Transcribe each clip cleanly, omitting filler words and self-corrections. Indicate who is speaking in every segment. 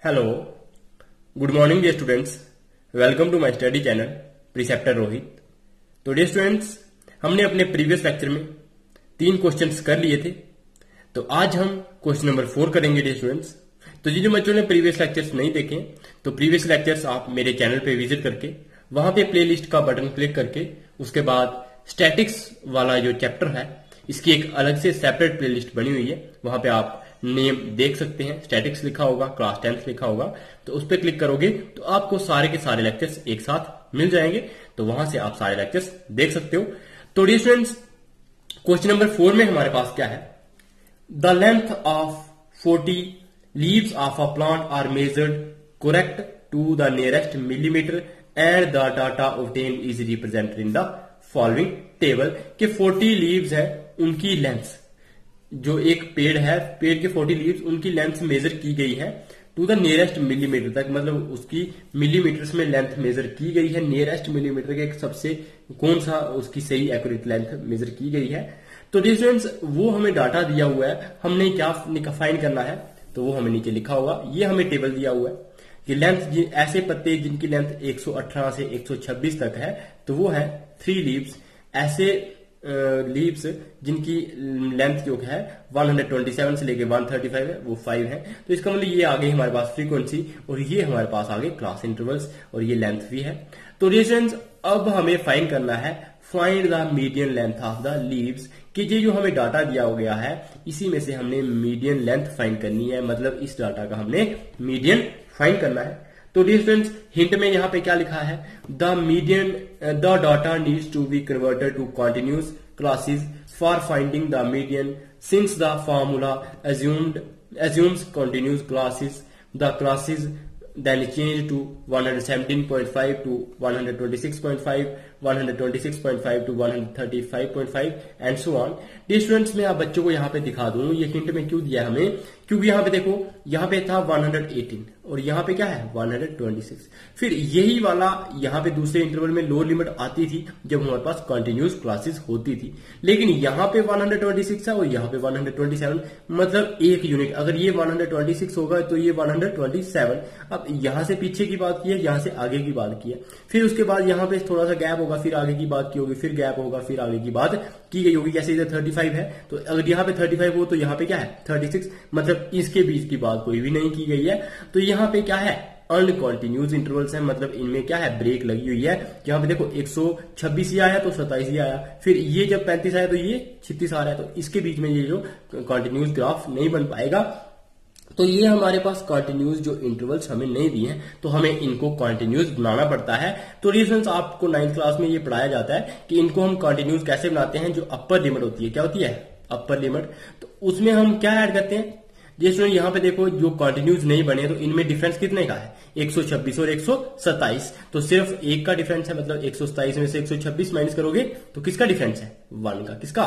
Speaker 1: Hello, good morning dear students. Welcome to my study channel preceptor Rohit. तो dear students, हमने अपने previous lecture में 3 questions कर लिए थे। तो आज हम क्वेश्चन नंबर 4 करेंगे डियर स्टूडेंट्स। तो जिन बच्चों ने प्रीवियस लेक्चर्स नहीं देखे तो प्रीवियस लेक्चर्स आप मेरे चैनल पे विजिट करके वहां पे प्लेलिस्ट का बटन क्लिक करके उसके बाद स्टैटिक्स वाला जो चैप्टर है इसकी एक अलग से सेपरेट प्लेलिस्ट बनी हुई है। वहां पे आप नेम देख सकते हैं, स्टैटिक्स लिखा होगा, क्लास 10 लिखा होगा। तो उस पर क्लिक करोगे तो आपको सारे के सारे लेक्चर्स एक साथ मिल जाएंगे। तो वहां से आप सारे लेक्चर्स देख सकते हो। तो डियर स्टूडेंट्स, क्वेश्चन नंबर 4 में हमारे पास क्या है? The length of 40 leaves of a plant are measured correct to the nearest millimetre and the data obtain is represented in the following table. के 40 लीव्स है, उनकी लेंथ, जो एक पेड़ है, पेड़ के 40 लीव्स, उनकी लेंथ मेजर की गई है टू द नियरेस्ट मिलीमीटर तक, मतलब उसकी मिलीमीटर्स में लेंथ मेजर की गई है। नियरेस्ट मिलीमीटर के सबसे कौन सा उसकी सही एक्यूरेट लेंथ मेजर की गई है। तो डियर स्टूडेंट्स, वो हमें डाटा दिया हुआ है, हमने क्या फाइंड करना है तो वो हमें नीचे लिखा होगा। ये हमें टेबल दिया हुआ है कि लेंथ, ऐसे पत्ते जिनकी लेंथ 118 से 126 तक है तो वो है 3 लीव्स। ऐसे लीव्स जिनकी लेंथ जो है 127 से लेके 135 है वो 5 है। तो इसका मतलब ये आ गई हमारे पास फ्रीक्वेंसी और ये हमारे पास आ गए क्लास इंटरवल्स और ये लेंथ भी है। तो डिस्टेंस अब हमें फाइंड करना है find the median length of the leaves, कि ये जो हमें डाटा दिया गया है इसी में से हमने मीडियन लेंथ फाइंड करनी है, मतलब इस डाटा का हमने मीडियन फाइंड करना है। तो डियर स्टूडेंट्स, हिंट में यहां पे क्या लिखा है? The data needs to be converted to continuous classes for finding the median since the formula assumes continuous classes. The classes then change to 117.5 to 126.5, 126.5 to 135.5 and so on. Dear students, मैं आप बच्चों को यहाँ पे दिखा दूं ये hint में क्यों दिया है हमें, क्योंकि यहाँ पे देखो, यहाँ पे था 118 और यहाँ पे क्या है 126। फिर यही वाला यहाँ पे दूसरे इंटरवल में लोअर लिमिट आती थी जब हमारे पास कंटिन्यूअस क्लासेस होती थी, लेकिन यहाँ पे 126 है और यहाँ पे 127, मतलब 1 यूनिट। अगर ये 126 होगा तो ये 127। अब यहाँ से पीछे की बात की है, यहाँ से आगे की बात की है, फिर उसके बाद यहाँ पे थोड़ा सा गैप होगा, फिर आगे की बात की होगी, फिर गैप होगा, फिर आगे की बात की गई होगी। जैसे इधर 35 है तो अगर यहाँ पे 35 हो तो यहाँ पे क्या है 36, मतलब इसके बीच की बात कोई भी नहीं की गई है। तो यहाँ पे क्या है अनकंटिन्यूअस इंटरवल्स है, मतलब इनमें क्या है ब्रेक लगी हुई है। यहाँ पे देखो 126 ही आया तो 27 ही आया, फिर ये जब 35 आया तो ये 36 आ रहा है, तो इसके बीच में ये जो कंटिन्यूअस ग्राफ नहीं बन पाएगा। तो ये हमारे पास कंटिन्यूअस जो इंटरवल्स हमें नहीं दिए हैं तो हमें इनको कंटिन्यूअस बनाना पड़ता है। तो रीजंस आपको 9th क्लास में ये पढ़ाया जाता है कि इनको हम कंटिन्यूअस कैसे बनाते हैं। जो अपर लिमिट होती है, क्या होती है अपर लिमिट, तो उसमें हम क्या ऐड करते हैं। जैसे यहाँ पे देखो जो कंटिन्यूअस नहीं बने तो इनमें डिफरेंस कितने का है 126 और 127, तो सिर्फ एक का डिफरेंस है, मतलब 127 में से 126 माइनस करोगे तो किसका डिफरेंस है 1 का। किसका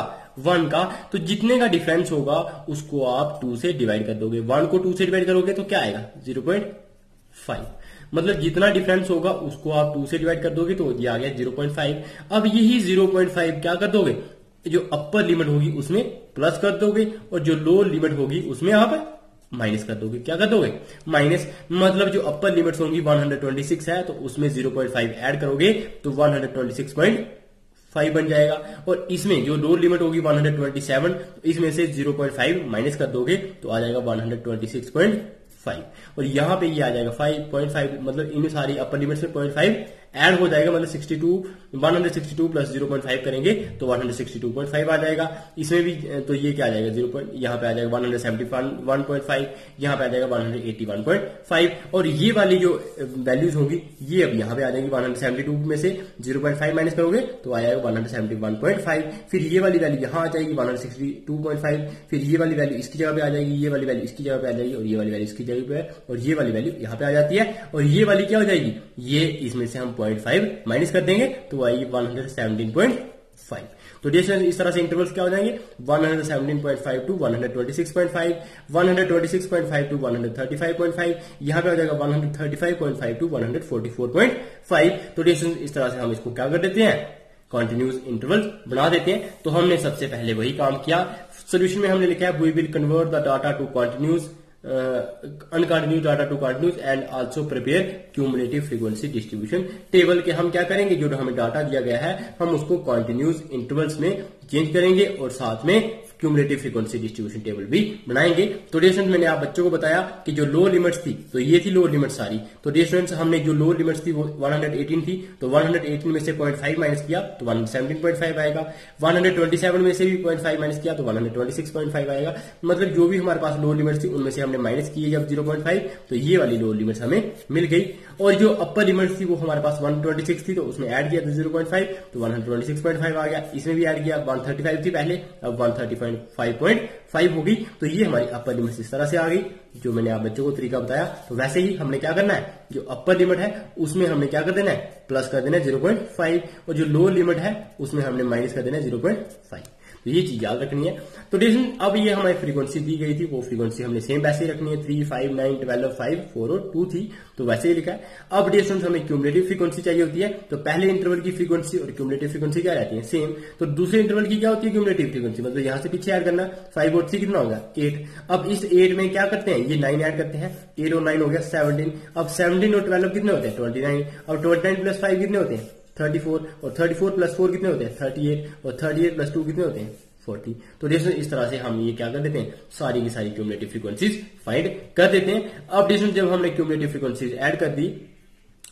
Speaker 1: 1 का। तो जितने का डिफरेंस होगा उसको आप 2 से डिवाइड कर दोगे। 1 को 2 से डिवाइड करोगे तो क्या आएगा 0.5, मतलब जितना डिफरेंस होगा उसको आप 2 से डिवाइड कर दोगे तो ये आ गया 0.5। अब यही 0.5 क्या कर दोगे, जो अपर लिमिट होगी उसमें प्लस कर दोगे और जो लोअर लिमिट होगी उसमें आप माइनस कर दोगे। क्या कर दोगे माइनस, मतलब जो अपर लिमिट्स होंगी 126 है तो उसमें 0.5 ऐड करोगे तो 126.5 बन जाएगा, और इसमें जो लोअर लिमिट होगी 127 तो इसमें से 0.5 माइनस कर दोगे तो आ जाएगा 126.5, और यहां पे ये आ जाएगा 5.5, मतलब इन सारी अपर लिमिट्स में 0.5 ऐड हो जाएगा, मतलब 162 प्लस 0.5 करेंगे तो 162.5 आ जाएगा। इसमें भी तो ये क्या आ जाएगा 0. यहाँ पे आ जाएगा 171.5, यहाँ पे आ जाएगा 181.5, और ये वाली जो वैल्यूज होगी ये अब यहाँ पे आ जाएगी 172 में से 0.5 माइनस करोगे तो आ जाएगा 171.5। फिर ये वाली वैल्यू यहाँ आ जाएगी 162.5, फिर ये वाली वैल्यू इसकी जगह पे आ जाएगी, ये वाली वैल्यू इसकी जगह पे आ जाएगी, और ये वाली वैल्यू इसकी जगह पे, और ये वाली वैल्यू यहाँ पे आ जाती है, और ये वाली क्या हो जाएगी, ये इसमें से हम 0.5 माइनस कर देंगे तो आएगी 117.5। तो इस तरह से इंटरवल्स क्या हो जाएंगे 117.5 टू 126.5, 126.5 टू 135.5, यहां पे हो जाएगा 135.5 टू 144.5। तो इस तरह से हम इसको क्या कर देते हैं कंटिन्यूअस इंटरवल बना देते हैं। तो हमने सबसे पहले वही काम किया। सोल्यूशन में हमने लिखा है we will convert the data to continuous uncontinuous data to continuous and also prepare cumulative frequency distribution table के हम क्या करेंगे, जो हमें डाटा दिया गया है हम उसको कंटिन्यूज इंटरवल्स में चेंज करेंगे और साथ में क्यूमुलेटिव फ्रीक्वेंसी डिस्ट्रीब्यूशन टेबल भी बनाएंगे। तो डियर स्टूडेंट्स मैंने आप बच्चों को बताया कि जो लो लिमिट्स थी तो ये थी लो लिमिट सारी। तो डियर स्टूडेंट्स हमने जो लो लिमिट्स थी वो 118 थी, तो 118 में से 0.5 माइनस किया तो 117.5 आएगा। 127 में से भी 0.5 माइनस किया तो 126.5 आएगा। मतलब जो भी हमारे पास लो लिमिट्स थी उनमें से हमने माइनस किए जब 0.5 तो ये वाली लो लिमिट्स हमें मिल गई। और जो अपर लिमिट्स थी वो हमारे पास 126 थी तो उसमें ऐड किया तो 0.5 तो 126.5 आ गया। इसमें भी ऐड किया 135 थी पहले, अब 135.5 होगी। तो ये हमारी अपर लिमिट इस तरह से आ गई जो मैंने आप बच्चों को तरीका बताया। तो वैसे ही हमने क्या करना है, जो अपर लिमिट है उसमें हमने क्या कर देना है, प्लस कर देना है 0.5 और जो लो लिमिट है उसमें हमने माइनस कर देना है 0.5। तो ये चीज याद रखनी है। तो डिवीजन अब ये हमारी फ्रीक्वेंसी दी गई थी वो फ्रीक्वेंसी हमने सेम वैसे ही रखनी है, 3, 5, 9, 12, 5, 4 और 2 थी तो वैसे ही लिखा है। अब डिवीजन हमें क्यूमुलेटिव फ्रीक्वेंसी चाहिए होती है। तो पहले इंटरवल की फ्रीक्वेंसी और क्यूमुलेटिव फ्रीक्वेंसी क्या रहती है, सेम। तो दूसरे इंटरवल की क्या होती है क्यूमुलेटिव फ्रीक्वेंसी, मतलब यहां से पीछे ऐड करना, 5 और 3 कितना होगा 8। अब इस 8 में क्या करते हैं, ये 9 ऐड करते हैं, 8 और 9 हो गया 17। अब 17 और 12 कितने होते हैं 29। अब 29 प्लस 5 कितने होते हैं 34 और 34 प्लस 4 कितने होते हैं 38 और 38 प्लस 2 कितने होते हैं 40। तो देखो इस तरह से हम ये क्या कर देते हैं, सारी की सारी क्यूमुलेटिव फ्रीक्वेंसीज फाइंड कर देते हैं। अब देखो जब हमने क्यूमुलेटिव फ्रीक्वेंसीज ऐड कर दी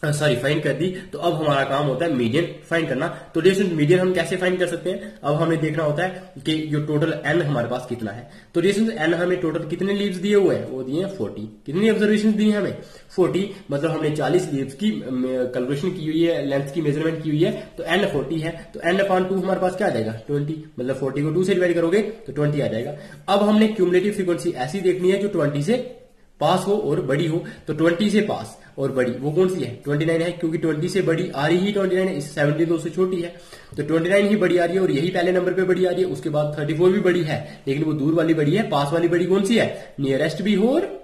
Speaker 1: फाइंड कर दी तो अब हमारा काम होता है मीडियन फाइंड करना। तो डिस्टेंस मीडियन हम कैसे फाइंड कर सकते हैं, अब हमें देखना होता है कि जो टोटल एन हमारे पास कितना है। तो डिस्टेंस एन हमें टोटल कितने लीव्स दिए हुए हैं, वो दिए हैं 40। कितनी ऑब्जर्वेशन दी है हमें 40, मतलब हमने 40 लीव्स की कैलकुलेशन की हुई है, लेंथ की मेजरमेंट की हुई है। तो एन 40 है तो एन अपॉन 2 हमारे पास क्या आ जाएगा 20, मतलब 40 को 2 से डिवाइड करोगे तो 20 आ जाएगा। अब हमने क्यूमुलेटिव फ्रीक्वेंसी ऐसी देखनी है जो 20 से पास हो और बड़ी हो। तो 20 से पास और बड़ी वो कौन सी है 29 है, क्योंकि 20 से बड़ी आ रही ही 29 है, 70 तो उससे छोटी है। तो 29 ही बड़ी आ रही है और यही पहले नंबर पे बड़ी आ रही है। उसके बाद 34 भी बड़ी है लेकिन वो दूर वाली बड़ी है, पास वाली बड़ी कौन सी है, नियरेस्ट भी हो और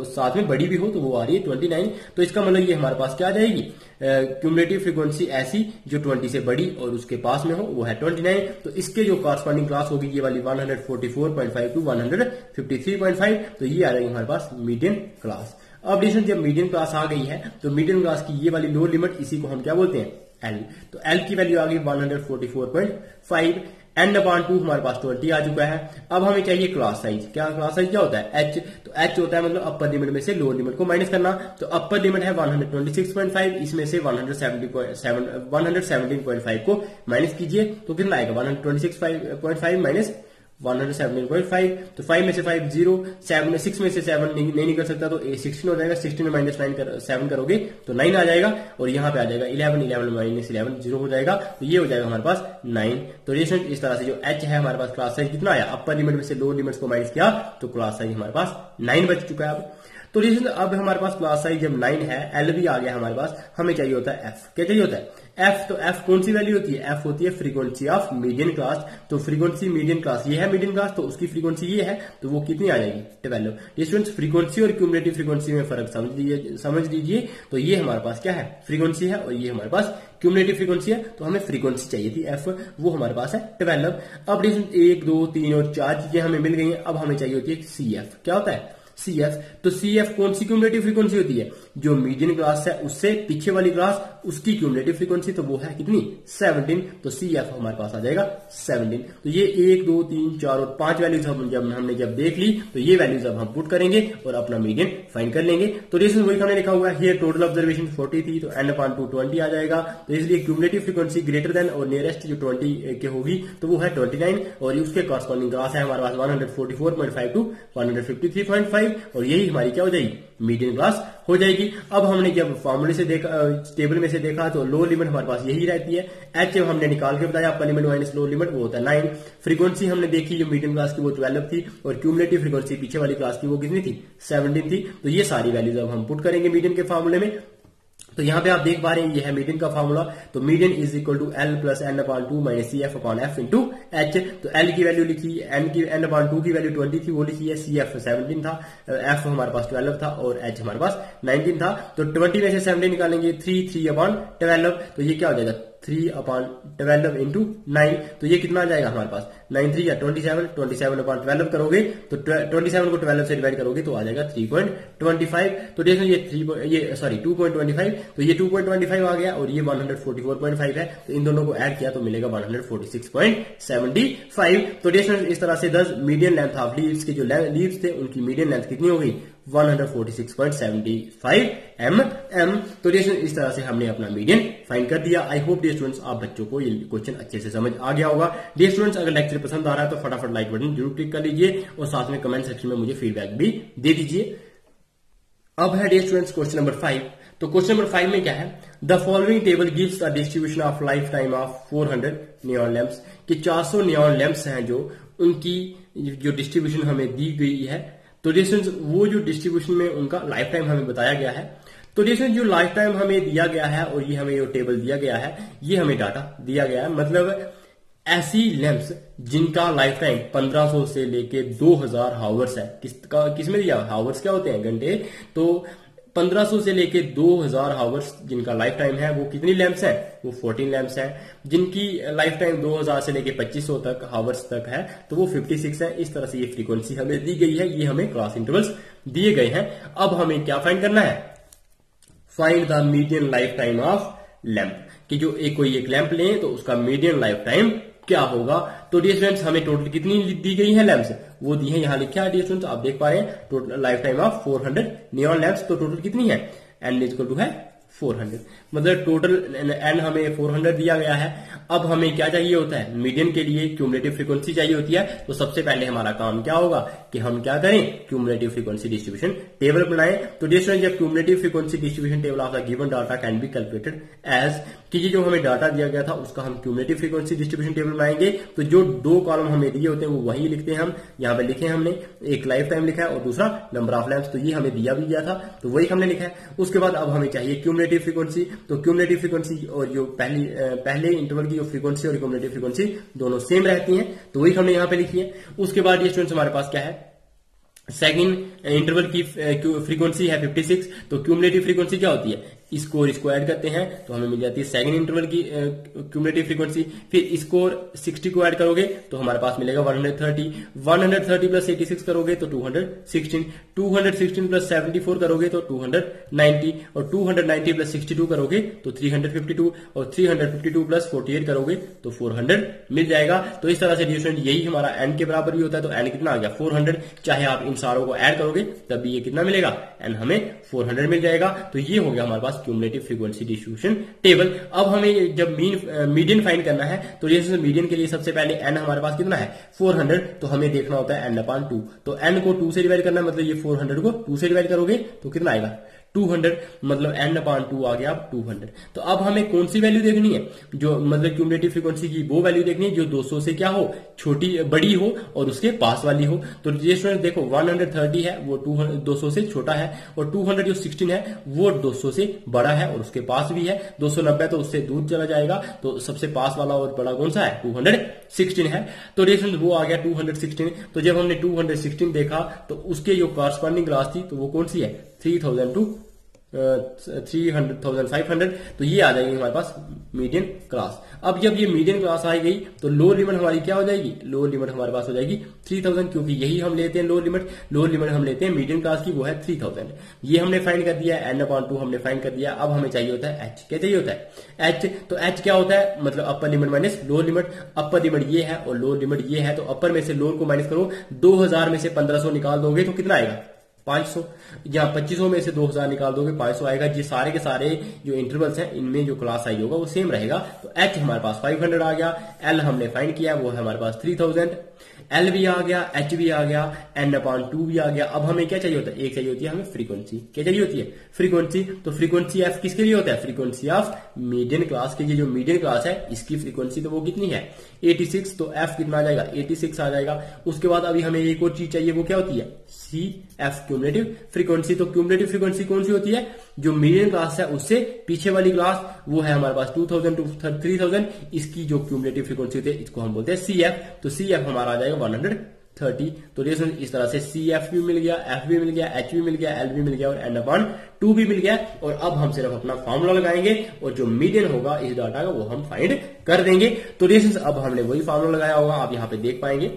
Speaker 1: साथ में बड़ी भी हो तो वो आ रही है 29। तो इसका मतलब ये हमारे पास क्या आ जाएगी क्यूमुलेटिव फ्रीक्वेंसी ऐसी जो 20 से बड़ी और उसके पास में हो वो है 29। तो इसके जो कॉरस्पॉन्डिंग क्लास होगी ये वाली 144.5 टू 153.5, तो ये आ जाएगी हमारे पास मीडियन क्लास। अब डिस्टेंस जब मीडियन क्लास आ गई है तो मीडियन क्लास की ये वाली लो लिमिट इसी को हम क्या बोलते हैं एल। तो एल की वैल्यू आ गई 144.5, एन अपॉन 2 हमारे पास 20 आ चुका है। अब हमें चाहिए क्लास साइज। क्या क्लास साइज क्या होता है एच। तो एच होता है मतलब अपर लिमिट में से लोअर लिमिट को माइनस करना। तो अपर लिमिट है 126.5, इसमें से 117.5 को माइनस कीजिए तो कितना आएगा 126.5 माइनस 117.5। तो 5 में से 5 0, 6 में से 7 नहीं निकल सकता तो 16 हो जाएगा। 16 में माइनस 7 करोगे तो 9 आ जाएगा और यहाँ पे आ जाएगा 11 माइनस 11 0 हो जाएगा। तो ये हो जाएगा हमारे पास 9। तो रिलेशन इस तरह से जो एच है हमारे पास क्लास साइज कितना आया, अपर लिमिट में से लोअर लिमिट्स को माइनस किया तो क्लास साइज हमारे पास 9 बच चुका है। अब तो रिलेशन अब हमारे पास क्लास साइज जब 9 है, एल भी आ गया हमारे पास, हमें चाहिए होता है एफ। क्या चाहिए होता है एफ। तो एफ कौन सी वैल्यू होती है, एफ होती है फ्रीक्वेंसी ऑफ मीडियन क्लास। तो फ्रीक्वेंसी मीडियन क्लास ये है मीडियन क्लास, तो उसकी फ्रीक्वेंसी ये है तो वो कितनी आ जाएगी 12। स्टूडेंट्स फ्रीक्वेंसी और क्यूमुलेटिव फ्रीक्वेंसी में फर्क समझ लीजिए। तो ये हमारे पास क्या है फ्रीक्वेंसी है और ये हमारे पास क्यूमुलेटिव फ्रीक्वेंसी है। तो हमें फ्रीक्वेंसी चाहिए थी एफ, वो हमारे पास है 12। अब 1 2 3 और 4 चीजें हमें मिल गई हैं। अब हमें चाहिए होती है सी एफ। क्या होता है सी एफ। तो सी एफ कौन सी क्यूमुलेटिव फ्रीक्वेंसी होती है, जो मीडियन क्लास है उससे पीछे वाली क्लास उसकी क्यूमुलेटिव फ्रीक्वेंसी, तो वो है कितनी 17। तो सी एफ हमारे पास आ जाएगा 17। तो ये 1 2 3 4 और 5 वैल्यूज हमने जब देख ली तो ये वैल्यूज अब हम पुट करेंगे और अपना मीडियन फाइंड कर लेंगे। तो रीजन वही हमने लिखा हुआ है, टोटल ऑब्जर्वेशन 40 थी तो एन अपॉन 2 20 आ जाएगा। तो इसलिए क्यूमुलेटिव फ्रीक्वेंसी ग्रेटर देन और नियरेस्ट जो 20 के होगी तो वो है 29 और उसके कॉरस्पॉन्डिंग क्लास है हमारे पास 144.5 टू 153.5 और यही हमारी क्या हो जाएगी मीडियन क्लास हो जाएगी। अब हमने जब फॉर्मूले से देखा, टेबल में से देखा तो लो लिमिट हमारे पास यही रहती है एच। जब हमने निकाल के बताया upper limit minus low limit वो होता है 9। फ्रीक्वेंसी हमने देखी जो मीडियम क्लास की वो 12 थी और क्यूमुलेटिव फ्रीक्वेंसी पीछे वाली क्लास की वो कितनी थी 17 थी। तो ये सारी वैल्यूज अब हम पुट करेंगे मीडियन के फॉर्मूले में। तो यहाँ पे आप देख पा रहे हैं ये है मीडियन का फॉर्मूला। तो median is equal to l plus n upon 2 minus c f upon f into h. तो एल की वैल्यू लिखी, एन अपॉन 2 की वैल्यू 20 थी वो लिखी है, सी एफ 17 था, एफ हमारे पास 12 था और एच हमारे पास 19 था। तो 20 में से 17 निकालेंगे 3 अपॉन 12 तो ये क्या हो जाएगा 3/12 इंटू 9, तो ये कितना आ जाएगा हमारे पास 9 3 या 27, 27/12 करोगे तो 27 को 12 से डिवाइड करोगे तो आ जाएगा 3.25। तो देखो ये 2.25, तो ये 2.25 आ गया और ये 144.5 है, तो इन दोनों को ऐड किया तो मिलेगा 146.75। तो देखो इस तरह से 10 मीडियन लेंथ ऑफ लीव्स के जो लीव्स थे उनकी मीडियन लेंथ कितनी हो गई 146.75 mm। तो देखो इस तरह से हमने अपना मीडियन फाइंड कर दिया। आई होप डियर स्टूडेंट्स आप बच्चों को ये क्वेश्चन अच्छे से समझ आ गया होगा। डियर स्टूडेंट्स अगर लेक्चर पसंद आ रहा है तो फटाफट लाइक बटन जरूर क्लिक कर लीजिए और साथ में कमेंट सेक्शन में मुझे फीडबैक भी दे दीजिए। अब है डियर स्टूडेंट्स क्वेश्चन नंबर 5। तो क्वेश्चन नंबर 5 में क्या है, the following table gives the distribution of life time of 400 neon lamps, कि 400 नियॉन लैंप्स हैं जो उनकी जो डिस्ट्रीब्यूशन हमें दी गई है। तो डिस्टेंस वो जो डिस्ट्रीब्यूशन में उनका लाइफ टाइम हमें बताया गया है। तो डिस्टेंस जो लाइफ टाइम हमें दिया गया है और ये हमें जो टेबल दिया गया है ये हमें डाटा दिया गया है, मतलब ऐसी लैंप्स जिनका लाइफ टाइम 1500 से लेके 2000 हावर्स है। किसमें दिया, हावर्स क्या होते हैं, घंटे। तो 1500 से लेके 2000 हावर्स जिनका लाइफ टाइम है वो कितनी लैंप्स हैं, वो 14 लैंप्स हैं। जिनकी लाइफ टाइम 2000 से लेके 2500 तक हावर्स तक है तो वो 56 है। इस तरह से ये फ्रीक्वेंसी हमें दी गई है, ये हमें क्लास इंटरवल्स दिए गए हैं। अब हमें क्या फाइंड करना है, find the median life time of lamp, कि जो कोई एक लैंप लें तो उसका मीडियन लाइफ टाइम क्या होगा। तो डियर स्टूडेंट्स हमें टोटल कितनी दी गई है लैंप्स, वो दी है, यहां लिखा है डियर स्टूडेंट्स आप देख पा रहे हैं, total life time of 400 neon lamps. तो टोटल कितनी है, n इक्वल टू है 400, मतलब टोटल n हमें 400 दिया गया है। अब हमें क्या चाहिए होता है, मीडियन के लिए क्यूमुलेटिव फ्रीक्वेंसी चाहिए होती है। तो सबसे पहले हमारा काम क्या होगा कि हम क्या करें, क्यूमुलेटिव फ्रीक्वेंसी डिस्ट्रीब्यूशन टेबल बनाएं। तो डिस्ट्रीब्यूशन जब cumulative frequency distribution table of the given data can be calculated as, कि ये जो हमें डाटा दिया गया था उसका हम क्यूमुलेटिव फ्रीक्वेंसी डिस्ट्रीब्यूशन टेबल बनाएंगे। तो जो दो कॉलम हमें दिए होते हैं वो वही लिखते हैं हम, यहाँ पे लिखे हमने, एक लाइफ टाइम लिखा है और दूसरा नंबर ऑफ लैंप्स, तो ये हमें दिया भी गया था तो वही हमने लिखा है। उसके बाद अब हमें चाहिए क्यूमुलेटिव फ्रीक्वेंसी। तो क्यूमुलेटिव फ्रीक्वेंसी और जो पहले इंटरवल की जो फ्रीक्वेंसी और क्यूमुलेटिव फ्रीक्वेंसी दोनों सेम रहती हैं, तो वही हमने यहां पे लिखी है। उसके बाद ये स्टूडेंट्स हमारे पास क्या है, सेकंड इंटरवल की फ्रीक्वेंसी है 56। तो क्यूमुलेटिव फ्रीक्वेंसी क्या होती है, इसको ऐड करते हैं तो हमें मिल जाती है सेकंड इंटरवल की क्यूमुलेटिव फ्रीक्वेंसी। फिर इसको 60 को ऐड करोगे तो हमारे पास मिलेगा 130 प्लस 86 करोगे तो 216 प्लस 74 करोगे तो 290 और 290 प्लस 62 करोगे तो 352 और 352 प्लस 48 करोगे तो 400 मिल जाएगा। तो इस तरह से डिस्टेंस यही हमारा n के बराबर भी होता है। तो n कितना आ गया 400, चाहे आप इन सारों को ऐड करोगे तब भी ये कितना मिलेगा, n हमें 400 मिल जाएगा। तो ये हो गया हमारे पास क्यूमुलेटिव फ्रीक्वेंसी डिस्ट्रीब्यूशन टेबल। अब हमें जब मीडियन फाइंड करना है तो जैसे मीडियन के लिए सबसे पहले n हमारे पास कितना है 400, तो हमें देखना होता है n/2। तो n को 2 से डिवाइड करना है, मतलब ये 400 को 2 से डिवाइड करोगे तो कितना आएगा 200, मतलब n/2 आ गया 200। तो अब हमें कौन सी वैल्यू देखनी है, जो मतलब क्यूमुलेटिव फ्रीक्वेंसी की वो वैल्यू देखनी है जो 200 से क्या हो, बड़ी हो और उसके पास वाली हो। तो ये स्टूडेंट देखो 130 है वो 200 से छोटा है और 216 है वो 200 से बड़ा है और उसके पास भी है। 290 तो उससे दूर चला जाएगा, तो सबसे पास वाला और बड़ा कौन सा है 216 है। तो रेशन वो आ गया 216। तो जब हमने 216 देखा तो उसके जो कॉरस्पॉन्डिंग क्लास थी तो वो कौन सी है 3000 टू 300,500, तो ये आ जाएगी हमारे पास मीडियन क्लास। अब जब ये मीडियन क्लास आ गई तो लोअर लिमिट हमारी क्या हो जाएगी, लोअर लिमिट हमारे पास हो जाएगी 3000, क्योंकि यही हम लेते हैं लोअर लिमिट हम लेते हैं मीडियन क्लास की, वो है 3000। ये हमने फाइंड कर दिया, n/2 हमने फाइंड कर दिया। अब हमें चाहिए होता है h। क्या चाहिए होता है h। तो h क्या होता है, मतलब upper limit minus lower limit. Upper limit ये है और लोअर लिमिट ये है, तो अपर में से लोअर को माइनस करो, 2000 में से 1500 निकाल दोगे तो कितना आएगा 500, या 2500 में से 2000 निकाल दोगे 500 आएगा। ये सारे के सारे जो इंटरवल्स हैं इनमें जो क्लास आई होगा वो सेम रहेगा। तो h हमारे पास 500 आ गया, l हमने फाइंड किया वो है हमारे पास 3000, l भी आ गया, h भी आ गया, n/2 भी आ गया। अब हमें क्या चाहिए होता है, एक चाहिए होती है हमें फ्रीक्वेंसी। क्या चाहिए होती है फ्रीक्वेंसी। तो फ्रीक्वेंसी f किसके लिए होता है, फ्रीक्वेंसी ऑफ मीडियन क्लास के। ये जो मीडियन क्लास है इसकी फ्रीक्वेंसी तो वो कितनी है 86, तो f कितना आ जाएगा 86 आ जाएगा। उसके बाद अभी हमें एक और चीज चाहिए, वो क्या होती है CF क्यूमुलेटिव फ्रीक्वेंसी। तो क्यूमुलेटिव फ्रीक्वेंसी कौन सी होती है, जो मीडियन क्लास है उससे पीछे वाली क्लास, वो है हमारे पास 2000 टू 3000। इसकी जो क्यूमुलेटिव फ्रीक्वेंसी होती है इसको हम बोलते हैं CF। तो CF हमारा आ जाएगा 30। तो डिस्टेंस इस तरह से सी एफ भी मिल गया, एफ भी मिल गया, एच भी मिल गया, एल भी मिल गया और एन अपॉन 2 भी मिल गया। और अब हम सिर्फ अपना फॉर्मूला लगाएंगे और जो मीडियन होगा इस डाटा का वो हम फाइंड कर देंगे। तो डिस्टेंस अब हमने वही फॉर्मूला लगाया होगा, आप यहां पे देख पाएंगे।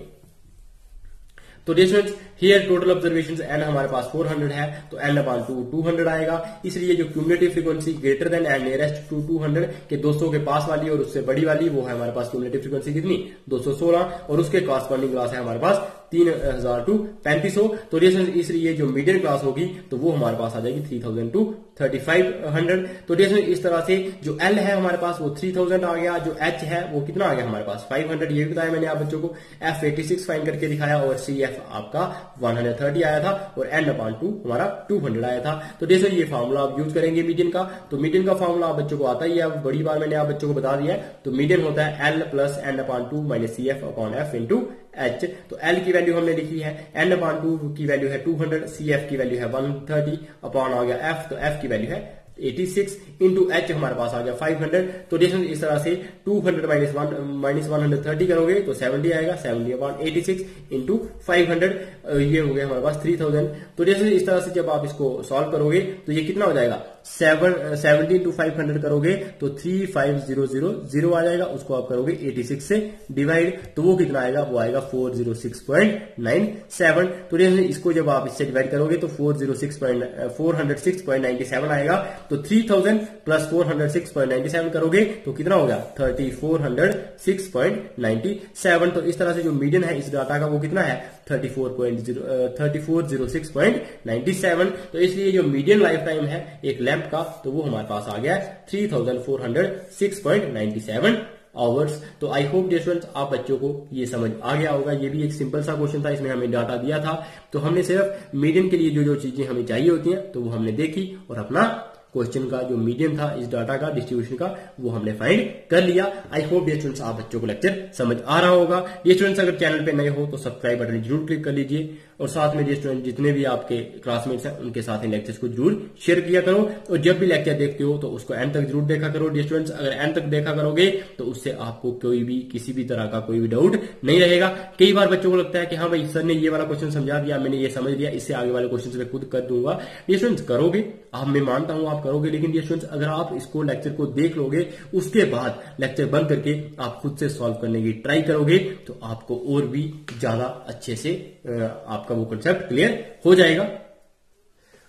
Speaker 1: तो distance here total observations n हमारे पास 400 है, तो एन अपॉन 200 आएगा। इसलिए जो cumulative frequency greater than and nearest to 200 के 200 के पास वाली और उससे बड़ी वाली वो है हमारे पास क्यूमुलेटिव फ्रीक्वेंसी कितनी 216 और उसके कॉरस्पॉन्डिंग क्लास है हमारे पास 3000 टू 3500। तो डिस्टेंस इसलिए जो मीडियन क्लास होगी तो वो हमारे पास आ जाएगी 3000 टू 3500। तो डिस्टेंस इस तरह से जो एल है हमारे पास वो 3000 आ गया, जो एच है वो कितना आ गया हमारे पास 500, ये भी बताया मैंने आप बच्चों को। एफ 86 फाइंड करके दिखाया और सी एफ आपका 130 आया था और एन अपॉन 2 हमारा 200 आया था। तो जैसे ये फॉर्मूला आप यूज करेंगे मीडियन का, तो मीडियन का फॉर्मूला आप बच्चों को आता ही है, बड़ी बार मैंने आप बच्चों को बता दिया है। तो मीडियन होता है l plus n upon 2 minus c f upon f into h. तो एल की वैल्यू हमने लिखी है, एन अपॉन 2 की वैल्यू है 200, सी एफ की वैल्यू है 130 अपॉन आ गया एफ, तो एफ की वैल्यू है 86 इंटू एच हमारे पास आ गया 500। तो डिस्टेंस इस तरह से 200 माइनस 130 करोगे तो 70 आएगा, 70 अपॉन 86 इंटू 500 ये हो गया हमारे पास 3000। तो डिस्टेंस इस तरह से जब आप इसको सॉल्व करोगे तो ये कितना हो जाएगा 70 इंटू 500 करोगे तो 35000 आ जाएगा, उसको आप करोगे 86 से डिवाइड तो वो कितना आएगा, वो आएगा 406.97। तो इसको जब आप इससे डिवाइड करोगे तो 406.97 आएगा। तो 3000 प्लस 406.97 करोगे तो कितना होगा 3406.97। तो इस तरह से जो मीडियन है इस डाटा का वो कितना है 3406.97। तो इसलिए जो मीडियन लाइफ टाइम है एक लैंप का तो वो हमारे पास आ गया 3406.97 आवर्स। तो आई होप डियर स्टूडेंट्स आप बच्चों को ये समझ आ गया होगा। ये भी एक सिंपल सा क्वेश्चन था, इसमें हमें डाटा दिया था तो हमने सिर्फ मीडियन के लिए जो जो चीजें हमें चाहिए होती हैं तो वो हमने देखी और अपना क्वेश्चन का जो मीडियन था इस डाटा का डिस्ट्रीब्यूशन का वो हमने फाइंड कर लिया। आई होप डियर स्टूडेंट्स आप बच्चों को लेक्चर समझ आ रहा होगा। डियर स्टूडेंट्स अगर चैनल पे नए हो तो सब्सक्राइब बटन जरूर क्लिक कर लीजिए और साथ में डियर स्टूडेंट जितने भी आपके क्लासमेट्स हैं उनके साथ इन लेक्चर्स को जरूर शेयर किया करो और जब भी लेक्चर देखते हो तो उसको एंड तक जरूर देखा करो। डियर स्टूडेंट्स अगर एंड तक देखा करोगे तो उससे आपको कोई भी किसी भी तरह का कोई भी डाउट नहीं रहेगा। कई बार बच्चों को लगता है कि हाँ भाई सर ने ये वाला क्वेश्चन समझा दिया, मैंने ये समझ लिया, इससे आगे वाले क्वेश्चन मैं खुद कर दूंगा। डियर स्टूडेंट्स करोगे आप, मैं मानता हूं आप करोगे, लेकिन डियर स्टूडेंट्स अगर आप इसको लेक्चर को देख लोगे उसके बाद लेक्चर बंद करके आप खुद से सॉल्व करने की ट्राई करोगे तो आपको और भी ज्यादा अच्छे से आपका वो कंसेप्ट क्लियर हो जाएगा।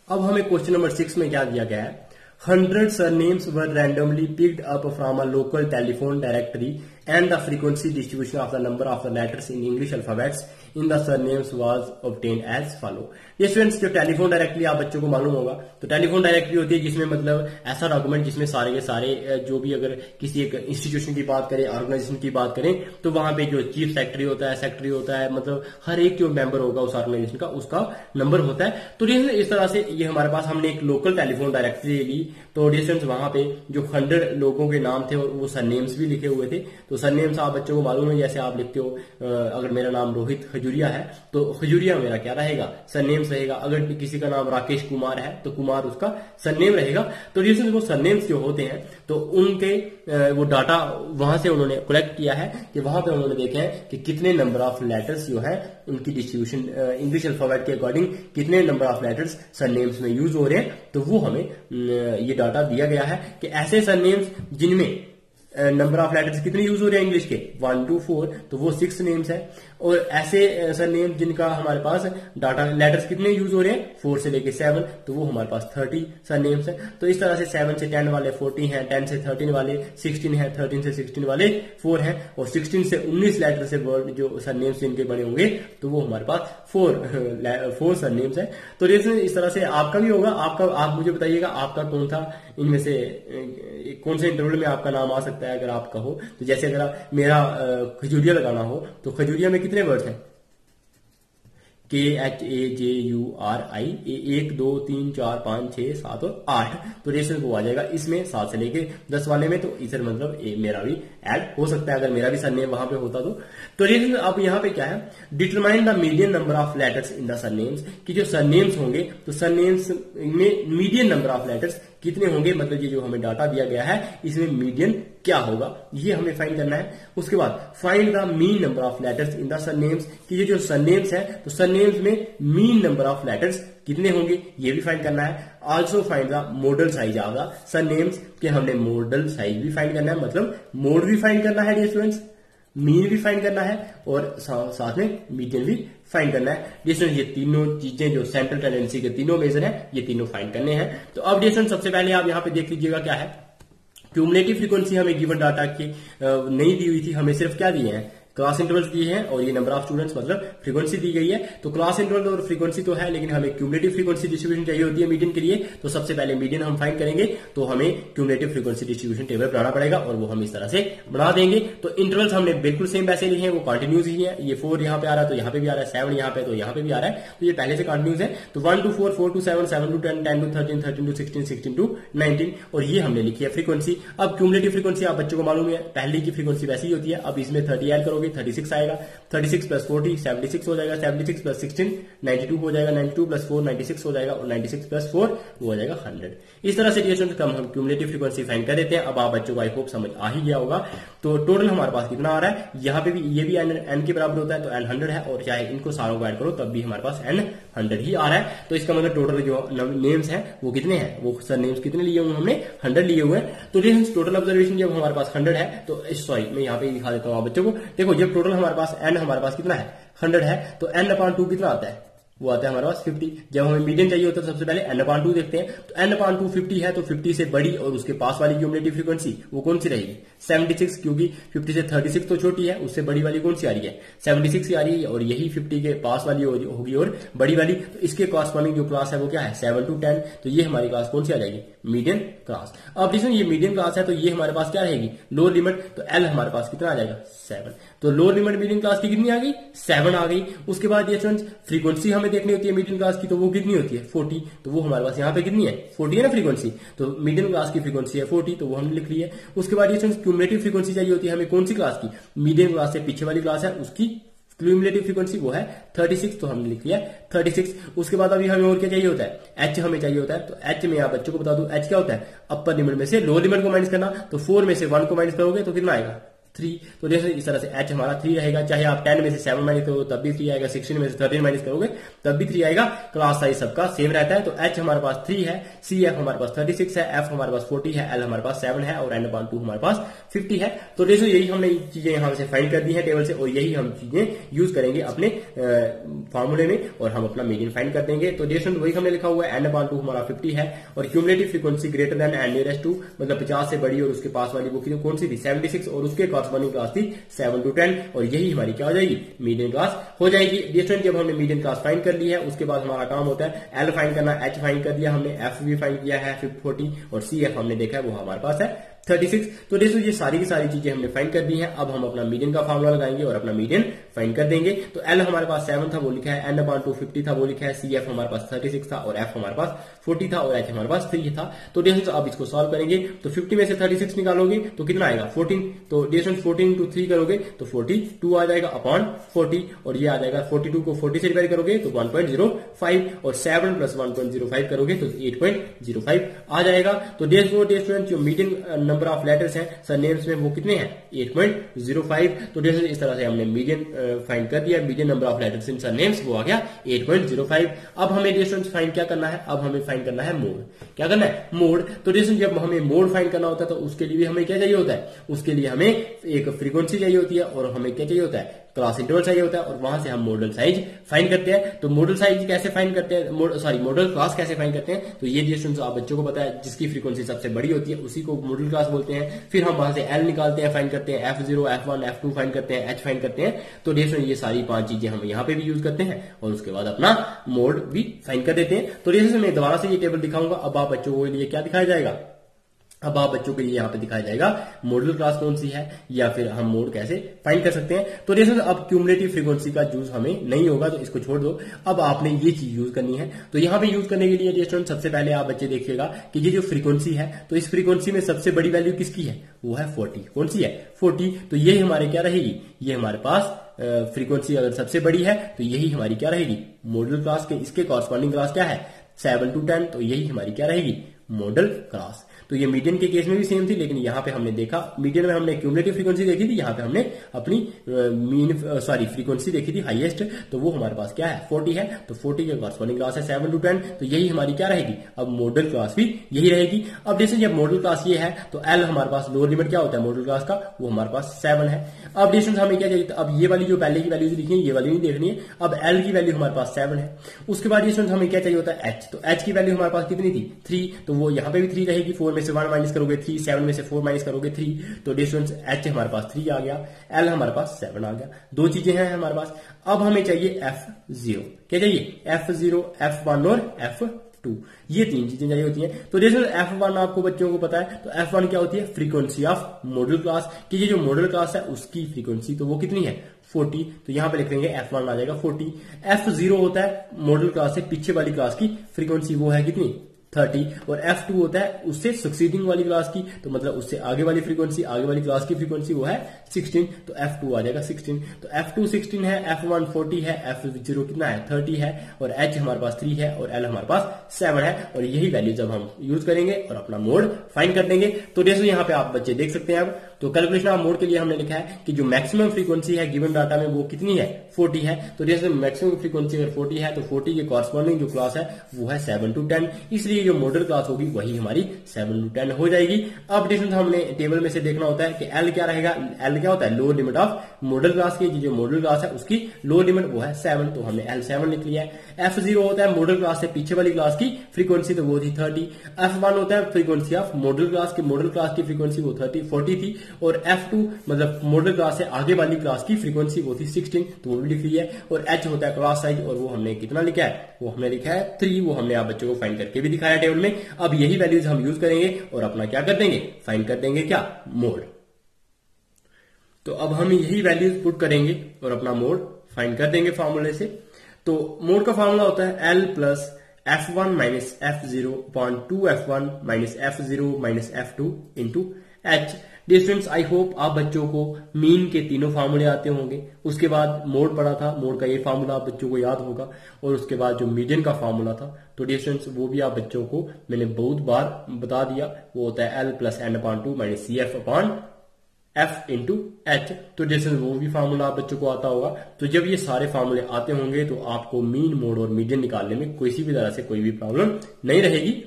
Speaker 1: अब हमें क्वेश्चन नंबर 6 में क्या दिया गया है, 100 surnames were randomly picked up from a local telephone directory and the frequency distribution of the number of the letters in English alphabets in the surnames was obtained as follow। ये students जो telephone directory आप बच्चों को मालूम होगा तो telephone directory होती है जिसमें मतलब ऐसा डॉक्यूमेंट जिसमें सारे के सारे जो भी अगर किसी एक इंस्टीट्यूशन की बात करें, ऑर्गेनाइजेशन की बात करें तो वहां पे जो चीफ सेक्रेटरी होता है, सेक्रेटरी होता है, मतलब हर एक जो मेंबर होगा उस ऑर्गेनाइजेशन का उसका नंबर होता है। तो इस तरह से ये हमारे पास हमने एक लोकल टेलीफोन डायरेक्टरी ली तो डिस्टेंस वहां पे जो 100 लोगों के नाम थे और वो सरनेम्स भी लिखे हुए थे। तो सरनेम्स आप बच्चों को मालूम है, जैसे आप लिखते हो अगर मेरा नाम रोहित खजूरिया है तो खजूरिया मेरा क्या रहेगा सरनेम्स रहेगा। अगर किसी का नाम राकेश कुमार है तो कुमार उसका सरनेम रहेगा। तो डिस्टेंस वो सरनेम्स जो होते हैं तो उनके वो डाटा वहां से उन्होंने कलेक्ट किया है कि वहां पे उन्होंने देखे हैं कि कितने नंबर ऑफ लेटर्स जो है उनकी डिस्ट्रीब्यूशन इंग्लिश अल्फाबेट के अकॉर्डिंग कितने नंबर ऑफ लेटर्स सरनेम्स में यूज हो रहे हैं। तो वो हमें ये डाटा दिया गया है कि ऐसे सरनेम्स जिनमें नंबर ऑफ लेटर्स कितने यूज हो रहे हैं इंग्लिश के 1 to 4 तो वो 6 नेम्स है और ऐसे सरनेम जिनका हमारे पास डाटा लेटर्स कितने यूज हो रहे हैं 4 से लेके 7 तो वो हमारे पास 30 सरनेम्स है। तो इस तरह से 7 से 10 वाले 40 हैं, 10 से 13 वाले 16 है, 13 से 16 वाले 4 हैं और 16 से 19 लेटर से वर्ड जो सरनेम्स जिनके बने होंगे तो वो हमारे पास 4 सरनेम्स है। तो इस तरह से आपका भी होगा। आप मुझे बताइएगा आपका कौन था इनमें से कौन से इंटरवल में आपका नाम आ सकता है अगर आप कहो। तो जैसे अगर मेरा खजूरिया लगाना हो तो खजूरिया में कितने वर्ड्स हैं KHAJURI 1 2 3 4 5 6 7 और 8 तो रेशन वो आ जाएगा इसमें 7 से लेके 10 वाले में। तो इधर मतलब मेरा भी ऐड हो सकता है अगर मेरा भी सरनेम वहां पे होता तो रेशन। अब यहाँ पे क्या है, determine the median number of letters in the surnames कि जो सरनेम्स होंगे तो सरनेम्स में मीडियन नंबर ऑफ लेटर्स कितने होंगे, मतलब ये जो हमें डाटा दिया गया है इसमें मीडियन क्या होगा, ये हमें फाइंड करना है। उसके बाद find the mean number of letters in the surnames, कि ये जो सरनेम्स है तो सरनेम्स में मीन नंबर ऑफ लेटर्स कितने होंगे ये भी फाइंड करना है। Also find the model size of the surnames, कि हमने मॉडल साइज भी फाइंड करना है, मतलब मोड भी फाइंड करना है डियर स्टूडेंट्स, मीन भी फाइंड करना है और साथ में मीडियन भी फाइंड करना है। डियर स्टूडेंट्स ये तीनों चीजें जो सेंट्रल टेंडेंसी के तीनों मेजर है ये तीनों फाइंड करने हैं। तो अब डियर स्टूडेंट्स सबसे पहले आप यहाँ पे देख लीजिएगा क्या है, क्यूमुलेटिव फ्रीक्वेंसी हमें गिवन डाटा की नहीं दी हुई थी, हमें सिर्फ क्या दिए हैं, क्लास इंटरवल्स दिए हैं और ये नंबर ऑफ स्टूडेंट्स मतलब फ्रीक्वेंसी दी गई है। तो क्लास इंटरवल और फ्रीक्वेंसी तो है, लेकिन हमें क्यूमुलेटिव फ्रीक्वेंसी डिस्ट्रीब्यूशन चाहिए होती है मीडियन के लिए। तो सबसे पहले मीडियन हम फाइंड करेंगे, तो हमें क्यूमुलेटिव फ्रीक्वेंसी डिस्ट्रीब्यूशन टेबल बनाना पड़ेगा और वो हम इस तरह से बना देंगे। तो इंटरवल्स हमने बिल्कुल सेम वैसे लिए हैं, वो कंटिन्यूस ही है। ये 4 यहाँ पे आ रहा है तो यहाँ पे भी आ रहा है, 7 यहाँ पे तो यहाँ पे भी आ रहा है, तो ये पहले से कंटिन्यूस है। तो 1 to 4, 4 to 7, 7 to 10, 10 to 13, 13 to 16, 16 to 19 और ये हमने लिखी है फ्रीक्वेंसी। अब क्यूमुलेटिव फ्रीक्वेंसी आप बच्चों को मालूम है, पहले की फ्रीक्वेंसी वैसी ही होती है। अब इसमें 30 ऐड करोगे 36 आएगा, 36 प्लस 40 76 हो जाएगा, 76 प्लस 16 92 हो जाएगा, 92 प्लस 4 96 हो जाएगा और 96 प्लस 4 वो हो जाएगा 100। इस तरह से हम क्यूमुलेटिव फ्रीक्वेंसी फाइंड कर देते हैं। अब आप बच्चों को आई होप समझ आ ही गया होगा। तो टोटल हमारे पास कितना आ रहा है, यहाँ पे भी ये भी n के बराबर होता है तो n 100 है, और चाहे इनको सारों को ऐड करो तब भी हमारे पास n 100 ही आ रहा है। तो इसका मतलब टोटल जो नेम्स हैं वो कितने हैं, वो सर नेम्स कितने लिए हुए हमने 100 लिए हुए हैं। तो टोटल ऑब्जर्वेशन जब हमारे पास 100 है तो सॉरी मैं यहाँ पे दिखा देता हूँ आप बच्चों को। देखो जब टोटल हमारे पास n हमारे पास कितना है 100 है तो n/2 कितना आता है, वो आता है हमारे पास 50। जब हमें मीडियन चाहिए होता है तो सबसे पहले n/2 देखते हैं। तो n/2 50 है तो 50 से बड़ी और उसके पास वाली क्यूमुलेटिव फ्रीक्वेंसी वो कौन सी रहेगी 76, क्योंकि 50 से 36 तो छोटी है, उससे बड़ी वाली कौन सी आ रही है 76 की आ रही है और यही 50 के पास वाली होगी और बड़ी वाली। तो इसके कॉरस्पॉन्डिंग जो क्लास है वो क्या है 7 to 10, तो ये हमारी क्लास कौन सी आ जाएगी मीडियन क्लास। अब देखो ये मीडियन क्लास है तो ये हमारे पास क्या रहेगी लोअर लिमिट, तो L हमारे पास कितना आ जाएगा 7। तो लोअर लिमिट मीडियन क्लास की कितनी आ गई 7 आ गई। उसके बाद ये फ्रीक्वेंसी हमें देखनी होती है मीडियन क्लास की, तो वो कितनी होती है 40, तो वो हमारे पास यहाँ पे कितनी है 40 है ना फ्रीक्वेंसी, तो मीडियन क्लास की फ्रीक्वेंसी है 40, तो वो हमने लिख ली है। उसके बाद ये क्यूमुलेटिव फ्रीक्वेंसी चाहिए होती है हमें कौन सी क्लास की, मीडियन क्लास से पीछे वाली क्लास है उसकी क्यूमुलेटिव फ्रीक्वेंसी वो है 36, तो हमने लिख लिया 36। उसके बाद अभी हमें और क्या चाहिए होता है H हमें चाहिए होता है। तो H में आप बच्चों को बता दूं H क्या होता है अपर लिमिट में से लोअर लिमिट को माइनस करना। तो 4 में से 1 को माइनस करोगे तो कितना आएगा 3, तो जैसे इस तरह से H हमारा 3 रहेगा। चाहे आप 10 में से 7 माइनस करोगे तब भी 3 आएगा, 16 में से 13 माइनस करोगे तब भी 3 आएगा। क्लास साइज सबका सेम रहता है। तो H हमारे पास 3 है, CF हमारे पास 36 है, F हमारे पास 40 है, L हमारे पास 7 है और n/2 हमारे पास 50 है। तो जैसे यही हमने चीजें यहाँ से फाइंड कर दी है टेबल से और यही हम चीजें यूज करेंगे अपने फॉर्मूले में और हम अपना मीडियन फाइंड कर देंगे। तो डेशन वही हमने लिखा हुआ है n/2 हमारा 50 है और cumulative frequency greater than n nearest to, मतलब 50 से बड़ी और उसके पास वाली वो कौन सी थी 76 और उसके कॉरस्पॉन्डिंग क्लास थी 7 to 10 और यही हमारी क्या हो जाएगी मीडियन क्लास हो जाएगी। डिस्टेंस जब हमने मीडियन क्लास फाइंड कर ली है उसके बाद हमारा काम होता है L फाइंड करना, H फाइंड कर दिया हमने, F भी फाइंड किया है 40 और CF हमने देखा है वो हमारे पास है 36। तो देखो ये सारी की सारी चीजें हमने फाइंड कर दी हैं। अब हम अपना मीडियन का फार्मूला लगाएंगे और अपना मीडियन फाइंड कर देंगे। तो L हमारे पास 7 था वो लिखा है, n/2 50 था वो लिखा है, CF हमारे पास 36 था और F हमारे पास 40 था और H हमारे पास 3 था। तो डिस्टेंस अब इसको सॉल्व करेंगे तो 50 में से 36 निकालोगे तो कितना आएगा 14, तो डिस्टेंस 14 to 3 करोगे तो 42 आ जाएगा अपॉन 40 और ये आ जाएगा 42 को 40 से डिवाइड करोगे तो 1.05 और 7 प्लस 1.05 करोगे तो 8.05 आ जाएगा। तो स्टूडेंट जो मीडियन नंबर ऑफ लेटर्स हैं सरनेम्स में वो कितने हैं 8.05। तो इस तरह से हमने मीडियन फाइंड कर दिया, median number of letters in surnames वो आ गया 8.05। अब हमें डिस्टेंस फाइंड क्या करना है, अब हमें फाइंड करना है मोड। क्या करना है मोड। तो डिस्टेंस जब हमें मोड फाइंड करना होता है तो उसके लिए भी हमें क्या चाहिए होता है, उसके लिए हमें एक फ्रीक्वेंसी चाहिए होती है और हमें क्या चाहिए होता है क्लास इंटरवल चाहिए होता है और वहां से हम मॉडल साइज फाइंड करते हैं। तो मॉडल साइज कैसे फाइंड करते हैं, मॉडल क्लास कैसे फाइंड करते हैं, तो ये डिस्टेंस आप बच्चों को पता है जिसकी फ्रीक्वेंसी सबसे बड़ी होती है उसी को मॉडल क्लास बोलते हैं। फिर हम वहां से L निकालते हैं, फाइंड करते हैं, F0 F1 F2 फाइंड करते हैं, H फाइंड करते हैं। तो डिस्टेंस ये सारी 5 चीजें हम यहाँ पे भी यूज करते हैं और उसके बाद अपना मोड भी फाइंड कर देते हैं। तो डिस्टेंस मैं दोबारा से ये टेबल दिखाऊंगा। अब आप बच्चों के लिए क्या दिखाया जाएगा, अब आप बच्चों के लिए यहाँ पे दिखाया जाएगा मॉडल क्लास कौन सी है या फिर हम मोड कैसे फाइंड कर सकते हैं। तो जैसे अब क्यूमुलेटिव फ्रीक्वेंसी का यूज हमें नहीं होगा तो इसको छोड़ दो। अब आपने ये चीज यूज करनी है। तो यहाँ पे यूज करने के लिए स्टूडेंट सबसे पहले आप बच्चे देखिएगा कि ये जो फ्रीक्वेंसी है तो इस फ्रीक्वेंसी में सबसे बड़ी वैल्यू किसकी है, वो है 40। कौन सी है 40। तो ये हमारे क्या रहेगी, ये हमारे पास फ्रीक्वेंसी अगर सबसे बड़ी है तो यही हमारी क्या रहेगी मॉडल क्लास के, इसके कॉरस्पॉन्डिंग क्लास क्या है 7 to 10, तो यही हमारी क्या रहेगी मॉडल क्लास। तो ये मीडियन के केस में भी सेम थी, लेकिन यहाँ पे हमने देखा मीडियन में हमने क्यूमुलेटिव फ्रीक्वेंसी देखी थी, यहाँ पे हमने अपनी फ्रीक्वेंसी देखी थी हाईएस्ट, तो वो हमारे पास क्या है 40 है। तो 40 के कॉरस्पॉन्डिंग क्लास है 7 to 10, तो यही हमारी क्या रहेगी, अब मॉडल क्लास भी यही रहेगी। अब जैसे जब मॉडल क्लास ये है तो एल हमारे पास लोअर लिमिट क्या होता है मॉडल क्लास का, वो हमारे पास 7 है। अब डिस्टेंस हमें क्या चाहिए, अब ये वाली जो पहले की वैल्यूज लिखी है ये वाली नहीं देखनी है, अब एल की वैल्यू हमारे पास 7 है। उसके बाद डिस्टेंस हमें क्या चाहिए होता है एच, तो एच की वैल्यू हमारे पास कितनी थी 3, तो वो यहाँ पे भी 3 रहेगी, 4 में से 1 माइनस करोगे 3, 7 में से 4 माइनस करोगे 3, तो डिस्टेंस एच हमारे पास 3 आ गया, एल हमारे पास 7 आ गया। दो चीजें हैं हमारे पास। अब हमें चाहिए F0, क्या चाहिए F0, F1 और F2, ये तीन चीजें चाहिए होती हैं। तो जैसे F1 आपको बच्चों को पता है, तो F1 क्या होती है फ्रीक्वेंसी ऑफ मॉडल क्लास, कि ये जो मॉडल क्लास है उसकी फ्रीक्वेंसी तो वो कितनी है 40, तो यहां पे लिख लेंगे F1 आ जाएगा 40। F0 होता है मॉडल क्लास से पीछे वाली क्लास की फ्रीक्वेंसी, वो है कितनी 30, और F2 होता है उससे सक्सीडिंग वाली क्लास की, तो मतलब उससे आगे वाली फ्रीक्वेंसी, आगे वाली क्लास की फ्रीक्वेंसी वो है 16, तो F2 आ जाएगा 16। तो F2 16 है, F1 40 है, F0 कितना है 30 है, और H हमारे पास 3 है, और L हमारे पास 7 है, और यही वैल्यू जब हम यूज करेंगे और अपना मोड फाइंड कर देंगे। तो जैसे यहाँ पे आप बच्चे देख सकते हैं, अब तो कैलकुलेशन ऑफ मोड के लिए हमने लिखा है कि जो मैक्सिमम फ्रीक्वेंसी है गिवन डाटा में वो कितनी है 40 है। तो जैसे मैक्सिमम फ्रीक्वेंसी अगर 40 है, तो 40 के कॉरस्पॉन्डिंग जो क्लास है वो है 7 to 10, इसलिए जो मॉडल क्लास होगी वही हमारी 7 to 10 हो जाएगी। अब डिस्टेंस हमने टेबल में से देखना होता है कि एल क्या रहेगा, एल क्या होता है lower limit of model class की, जो मॉडल क्लास है उसकी लोअर लिमिट वो है 7, तो हमने L7 लिख लिया है। F0 होता है मॉडल क्लास से पीछे वाली क्लास की फ्रीक्वेंसी, तो वो थी 30। F1 होता है फ्रीक्वेंसी ऑफ मॉडल क्लास की, मॉडल क्लास की फ्रीक्वेंसी वो 40 थी, और F2 मतलब मॉडल क्लास से आगे वाली क्लास की फ्रीक्वेंसी वो थी 16, तो वो भी लिख लिया है। और H होता है क्लास साइज, और वो हमने कितना लिखा है, वो हमने लिखा है 3, वो हमने आप बच्चों को फाइंड करके भी दिखाया टेबल में। अब यही वैल्यूज हम यूज करेंगे और अपना क्या कर देंगे, फाइंड कर देंगे क्या मोड। तो अब हम यही वैल्यूज पुट करेंगे और अपना मोड फाइंड कर देंगे फॉर्मूले से। तो मोड का फॉर्मूला होता है L plus F1 minus F0 upon 2F1 minus F0 minus F2 into H। Distance I hope आप बच्चों को मीन के तीनों फार्मूले आते होंगे, उसके बाद मोड पढ़ा था, मोड का ये फार्मूला आप बच्चों को याद होगा, और उसके बाद जो मीडियन का फार्मूला था, तो डिस्टेंस वो भी आप बच्चों को मैंने बहुत बार बता दिया, वो होता है L plus N upon 2 minus CF upon F into H। तो डिस्टेंस वो भी फार्मूला आप बच्चों को आता होगा। तो जब ये सारे फार्मूले आते होंगे तो आपको मीन, मोड और मीडियन निकालने में किसी भी तरह से कोई भी प्रॉब्लम नहीं रहेगी।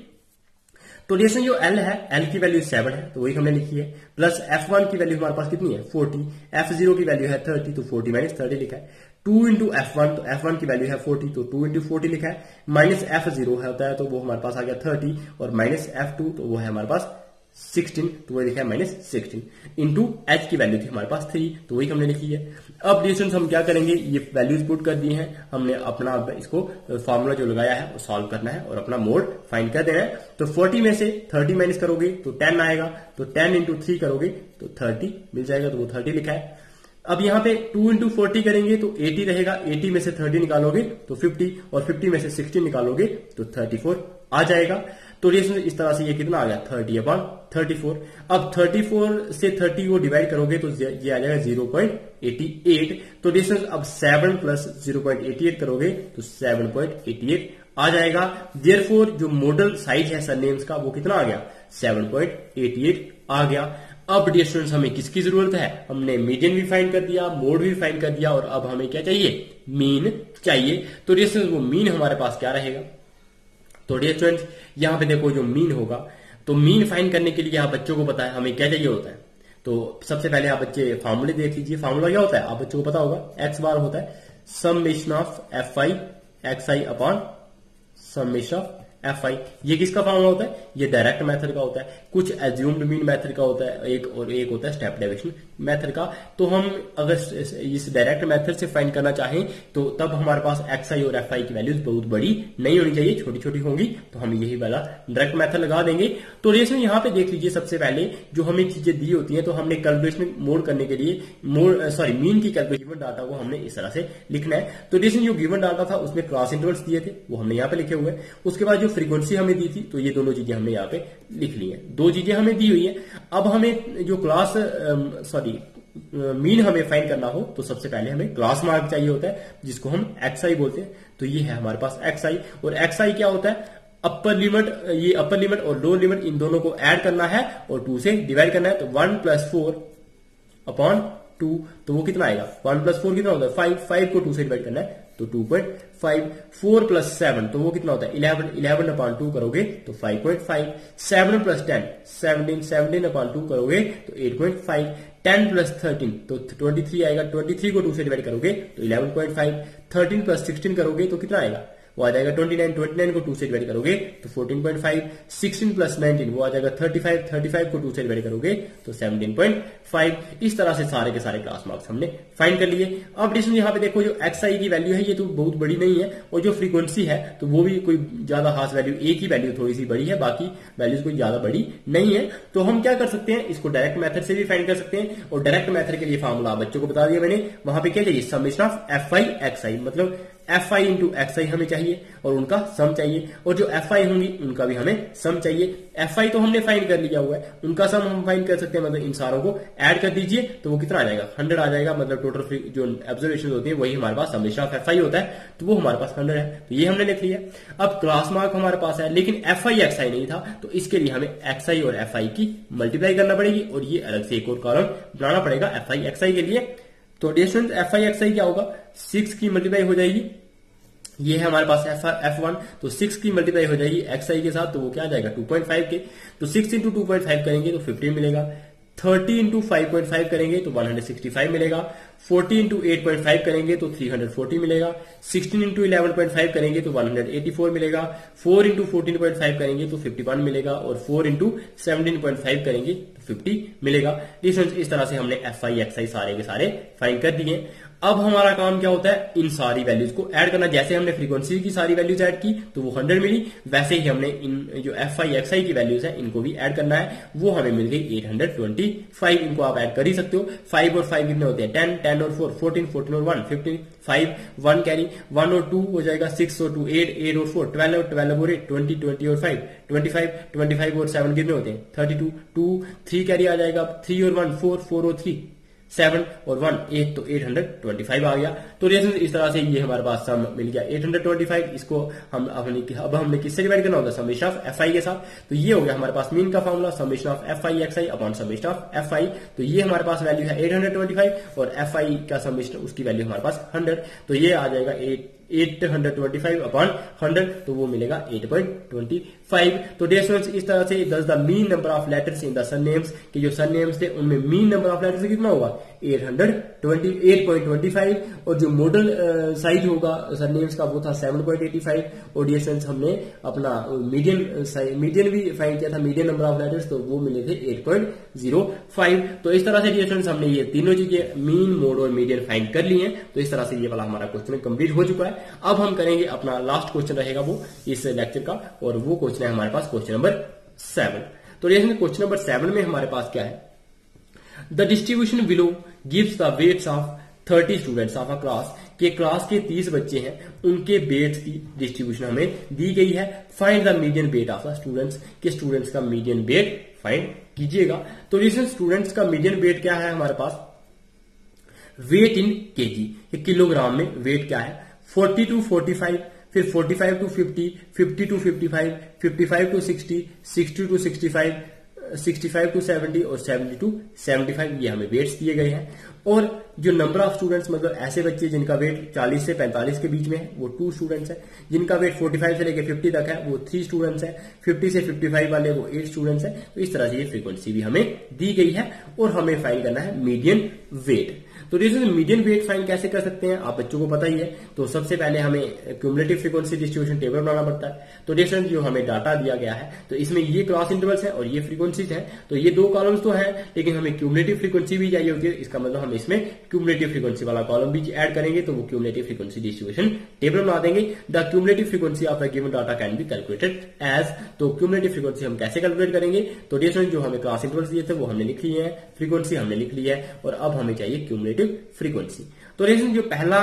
Speaker 1: तो डिस्टेंस जो L है, L की वैल्यू 7 है, तो वही हमने लिखी है, प्लस F1 की वैल्यू हमारे पास कितनी है 40, F0 की वैल्यू है 30, तो 40 माइनस 30 लिखा है, 2 इंटू F1, तो F1 की वैल्यू है 40, तो 2 इंटू 40 लिखा है, माइनस F0 होता है, तो वो हमारे पास आ गया 30, और माइनस F2, तो वो है हमारे पास 16, तो वही लिखा है माइनस 16, इंटू H की वैल्यू थी हमारे पास 3, तो वही हमने लिखी है। अब डिस्टेंस हम क्या करेंगे, ये वैल्यूज पुट कर दी हैं हमने, अपना इसको फार्मूला जो लगाया है वो सॉल्व करना है और अपना मोड फाइंड कर देना है। तो 40 में से 30 माइनस करोगे तो 10 आएगा, तो 10 इंटू 3 करोगे तो 30 मिल जाएगा, तो वो 30 लिखा है। अब यहाँ पे 2 इंटू 40 करेंगे तो 80 रहेगा, 80 में से 30 निकालोगे तो 50, और 50 में से 16 निकालोगे तो 34 आ जाएगा। तो इस तरह से ये कितना आ गया 30 अपॉन 34। अब 34 से 30 को डिवाइड करोगे तो ये आ जाएगा 0.88। तो डिस्टेंस अब 7 प्लस 0.88 करोगे तो 7.88 आ जाएगा। देयरफॉर जो मॉडल साइज है सरनेम्स का वो कितना आ गया 7.88 आ गया। अब डिस्टेंस हमें किसकी जरूरत है, हमने मीडियन भी फाइंड कर दिया, मोड भी फाइंड कर दिया, और अब हमें क्या चाहिए मीन चाहिए। तो डिस्टेंस वो मीन हमारे पास क्या रहेगा, तो डियर स्टूडेंट्स यहां पे देखो जो मीन होगा, तो मीन फाइंड करने के लिए आप बच्चों को पता है हमें क्या चाहिए होता है। तो सबसे पहले आप बच्चे फार्मूले देख लीजिए। फार्मूला क्या होता है आप बच्चों को पता होगा, एक्स बार होता है summation of Fi xi upon summation of Fi। ये किसका फार्मूला होता है, ये डायरेक्ट मेथड का होता है, कुछ एज्यूम्ड मीन मेथड का होता है एक, और एक होता है स्टेप डेविएशन मेथड का। तो हम अगर इस डायरेक्ट मेथड से फाइंड करना चाहें तो तब हमारे पास xi और Fi की वैल्यूज बहुत बड़ी नहीं होनी चाहिए, छोटी छोटी होंगी, तो हम यही वाला डायरेक्ट मेथड लगा देंगे। तो रेस में यहाँ पे देख लीजिए, सबसे पहले जो हमें चीजें दी होती है, तो हमने कैलकुलेशन मोड करने के लिए मीन की कैलकुलेशन डाटा को हमने इस तरह से लिखना है। तो जैसे जो गिवन डाटा था उसमें क्लास इंटरवल्स दिए थे वो हमने यहाँ पे लिखे हुए हैं। उसके बाद जो फ्रीक्वेंसी हमें दी थी, तो ये दोनों चीजें हमने यहाँ पे लिख ली है, दो चीजें हमें दी हुई है। अब हमें जो क्लास मीन हमें फाइंड करना हो तो सबसे पहले हमें क्लास मार्क चाहिए होता है, जिसको हम xi बोलते हैं। तो ये है हमारे पास xi, और xi क्या होता है अपर लिमिट, ये अपर लिमिट और लोअर लिमिट इन दोनों को ऐड करना है और 2 से डिवाइड करना है। तो 1 + 4 अपॉन 2, तो वो कितना आएगा, 1 + 4 कितना होता है 5, 5 को 2 से डिवाइड करना है तो 2.5, 4 + 7 तो वो कितना होता है 11, 11 अपॉन 2 करोगे तो 5.5, 7 + 10 17, 17 अपॉन 2 करोगे तो 8.5, 10 + 13 तो 23 आएगा, 23 को 2 से डिवाइड करोगे तो 11.5, 13 + 16 करोगे तो कितना आएगा, वो आ जाएगा 29, 29 को 2 से डिवाइड करोगे तो 14.5, 16 + 19 वो आ जाएगा 35, 35 को 2 से डिवाइड करोगे तो 17.5। इस तरह से सारे के सारे क्लास मार्क्स हमने फाइंड कर लिए। अब डिस्टेंस यहाँ पे देखो जो xi की वैल्यू है ये तो बहुत बड़ी नहीं है और जो फ्रीक्वेंसी है तो वो भी कोई ज्यादा खास वैल्यू, एक ही वैल्यू थोड़ी सी बड़ी है, बाकी वैल्यूज कोई ज्यादा बड़ी नहीं है। तो हम क्या कर सकते हैं, इसको डायरेक्ट मेथड से भी फाइंड कर सकते हैं और डायरेक्ट मेथड के लिए फॉर्मूला बच्चों को बता दिया मैंने। वहां पे क्या चाहिए, समेशन ऑफ fi xi, मतलब fi इंटू xi हमें चाहिए और उनका सम चाहिए, और जो fi होंगी उनका भी हमें सम चाहिए। fi तो हमने फाइंड कर लिया हुआ है, उनका सम हम फाइंड कर सकते हैं, मतलब इन सारों को ऐड कर दीजिए तो वो कितना आ जाएगा 100 आ जाएगा, मतलब टोटल जो ऑब्जर्वेशन होती है वही हमारे पास समेशन ऑफ fi होता है तो वो हमारे पास 100 है, तो ये हमने लिख लिया। अब क्लास मार्क हमारे पास है लेकिन fi xi नहीं था, तो इसके लिए हमें xi और fi की मल्टीप्लाई करना पड़ेगी और ये अलग से एक और कॉलम बनाना पड़ेगा fi xi के लिए। तो डियर स्टूडेंट्स fi xi क्या होगा, 6 की मल्टीप्लाई हो जाएगी, ये है हमारे पास f1, तो 6 की मल्टीप्लाई हो जाएगी xi के साथ तो वो क्या आ जाएगा 2.5 के, तो 6 × 2.5 करेंगे तो 15 मिलेगा, 30 × 5.5 करेंगे तो 165 मिलेगा, 40 × 8.5 करेंगे तो 340 मिलेगा, 16 × 11.5 करेंगे तो 184 मिलेगा, 4 × 14.5 करेंगे तो 51 मिलेगा और 4 × 17.5 करेंगे तो 50 मिलेगा। इस तरह से हमने fi xi सारे के सारे फाइंड कर दिए। अब हमारा काम क्या होता है, इन सारी वैल्यूज को ऐड करना। जैसे हमने फ्रीक्वेंसी की सारी वैल्यूज ऐड की तो वो 100 मिली, वैसे ही हमने इन जो fi xi की वैल्यूज है इनको भी ऐड करना है, वो हमें मिल गई 825। इनको आप ऐड कर ही सकते हो, 5 और 5 कितने होते हैं 10, 10 और 4 14, 14 और 1 15, 5 1 कैरी, 1 और 2 हो जाएगा 6 और 2 8, 8 और 4 12, 12 और 8 20, 20 और 5 25, 25 और 7 कितने होते हैं 32, 2 3 कैरी आ जाएगा, 3 और 1 4, 4 और 3 7 और 1 8, तो 825 आ गया। तो इस तरह से ये हमारे पास सम मिल गया 825। इसको अब हमने किससे डिवाइड करना होगा, समेशन ऑफ fi के साथ। तो ये हो गया हमारे पास मीन का formula, summation of fi xi upon summation of fi। तो ये हमारे पास वैल्यू है 825 और fi का समेशन उसकी वैल्यू हमारे पास 100, तो ये आ जाएगा 825 अपॉन 100, तो वो मिलेगा 8.25। तो डियर स्टूडेंट्स इस तरह से the mean number of letters in the surnames, कि जो सरनेम्स थे उनमें मीन नंबर ऑफ लेटर्स कितना होगा 828.25, और जो मॉडल साइज होगा सरनेम्स का वो था 7.85। और डियर स्टूडेंट्स हमने अपना मीडियन भी फाइंड किया था, मीडियन नंबर ऑफ लेटर्स, तो वो मिले थे 8.05। तो इस तरह से डियर स्टूडेंट्स हमने ये तीनों चीजें मीन, मोड और मीडियन फाइंड कर ली हैं। तो इस तरह से ये वाला हमारा क्वेश्चन कंप्लीट हो चुका है। अब हम करेंगे अपना लास्ट क्वेश्चन रहेगा वो इस लेक्चर का, और वो क्वेश्चन है हमारे पास क्वेश्चन नंबर 7। तो क्वेश्चन नंबर 7 में हमारे पास क्या है, the distribution below gives the weights of 30 students of a class, के क्लास के 30 बच्चे हैं, उनके वेट्स की डिस्ट्रीब्यूशन हमें दी गई है। Find the median weight of the students, के स्टूडेंट्स का मीडियन वेट फाइंड कीजिएगा। तो स्टूडेंट्स का मीडियन वेट क्या है हमारे पास, वेट इन केजी, किलोग्राम में वेट क्या है, 40 to 45, फिर 45 to 50, 50 to 55, 55 to 60, 60 to 65, 65 to 70 और 70 to 75, ये हमें वेट्स दिए गए हैं। और जो नंबर ऑफ स्टूडेंट्स, मतलब ऐसे बच्चे जिनका वेट 40 से 45 के बीच में है वो 2 स्टूडेंट्स हैं, जिनका वेट 45 से लेकर 50 तक है वो 3 स्टूडेंट्स हैं, 50 से 55 वाले वो 8 स्टूडेंट्स हैं। तो इस तरह से ये फ्रीक्वेंसी भी हमें दी गई है और हमें फाइंड करना है मीडियन वेट। तो मीडियन वेट फाइंड कैसे कर सकते हैं, आप बच्चों को पता ही है। तो सबसे पहले हमें क्यूमुलेटिव फ्रीक्वेंसी डिस्ट्रीब्यूशन टेबल बनाना पड़ता है। तो डिस्टेंस जो हमें डाटा दिया गया है, तो इसमें ये क्लास इंटरवल्स है और ये फ्रीक्वेंसीज है, तो ये 2 कॉलम्स तो है, लेकिन हमें क्यूमुलेटिव फ्रीक्वेंसी भी चाहिए होती है। इसका मतलब हम इसमें क्यूमुलेटिव फ्रीक्वेंसी वाला कॉलम भी ऐड करेंगे, तो वो क्यूमुलेटिव फ्रीक्वेंसी डिस्ट्रीब्यूशन टेबल बना देंगे। The cumulative frequency of the given data can be calculated as, तो क्यूमुलेटिव फ्रीक्वेंसी हम कैसे कैलकुलेट करेंगे, तो डिस्टेंस जो हमें क्लास इंटरवल्स दिए थे वो हमने लिख लिए हैं, फ्रीक्वेंसी हमने लिख ली है, और अब हमें चाहिए क्यूमुलेटिव फ्रीक्वेंसी। तो जो पहला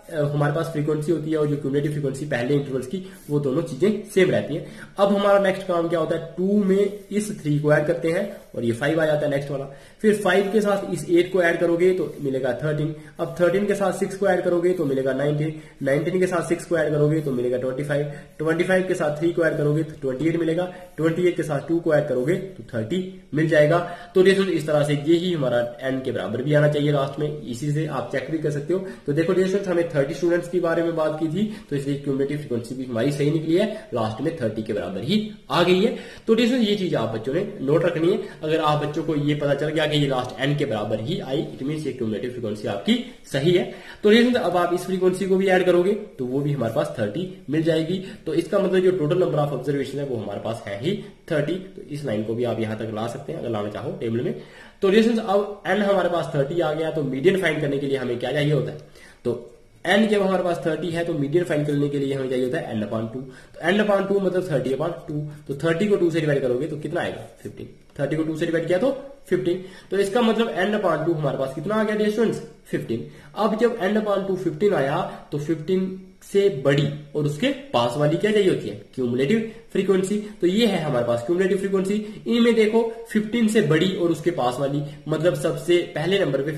Speaker 1: हमारे पास फ्रीक्वेंसी होती है और जो क्यूमुलेटिव फ्रीक्वेंसी पहले इंटरवल्स की, वो दोनों चीजें सेम रहती हैं। अब हमारा नेक्स्ट काम क्या होता है, 2 में इस 3 को ऐड करते हैं और ये 5 आ जाता है नेक्स्ट वाला। फिर 5 के साथ इस 8 को ऐड करोगे तो मिलेगा 13। अब 13 के साथ 6 को ऐड करोगे तो मिलेगा 19। 19 के साथ 6 को ऐड करोगे तो मिलेगा 25। 25 के साथ 3 को ऐड करोगे तो 28 मिलेगा। 28 के साथ 2 को ऐड करोगे तो 30 मिल जाएगा। तो डियर इस तरह से ये ही हमारा n के बराबर भी आना चाहिए लास्ट में। इसी से आप चेक भी कर सकते हो। तो देखो डियर हमें 30 स्टूडेंट्स के बारे में बात की थी, तो इसलिए क्यूमुलेटिव फ्रीक्वेंसी भी हमारी सही निकली है, लास्ट में 30 के बराबर ही आ गई है। तो डियर ये चीज आप बच्चों ने नोट रखनी है। अगर आप बच्चों को ये पता चल गया कि ये लास्ट n के बराबर ही आई, इट मींस ये क्यूमुलेटिव फ्रीक्वेंसी आपकी सही है। तो डियर अब आप इस फ्रीक्वेंसी को भी ऐड करोगे तो वो भी हमारे पास 30 मिल जाएगी। तो इसका मतलब जो टोटल नंबर ऑफ ऑब्जर्वेशन है वो हमारे पास है ही 30। तो इस लाइन को भी आप यहां तक ला सकते हैं अगर लाना चाहो टेबल में। तो डियर अब n हमारे पास 30 आ गया, तो मीडियन फाइंड करने के लिए हमें क्या चाहिए होता है, तो n जब हमारे पास 30 है तो मीडियन फाइंड करने के लिए हमें चाहिए होता है n/2। तो n/2 मतलब 30/2। तो 30 को 2 से डिवाइड करोगे तो कितना आएगा 15। 30 को 2 से डिवाइड किया तो 15। तो इसका मतलब n/2 हमारे पास कितना आ गया डियर स्टूडेंट्स 15। अब जब n/2 15 आया तो 15 से बड़ी और उसके पास वाली क्या चाहिए होती है, क्यूमुलेटिव फ्रीक्वेंसी। तो ये है हमारे पास क्यूमुलेटिव फ्रीक्वेंसी। इनमें देखो 15 से बड़ी और उसके पास वाली, मतलब सबसे पहले नंबर पे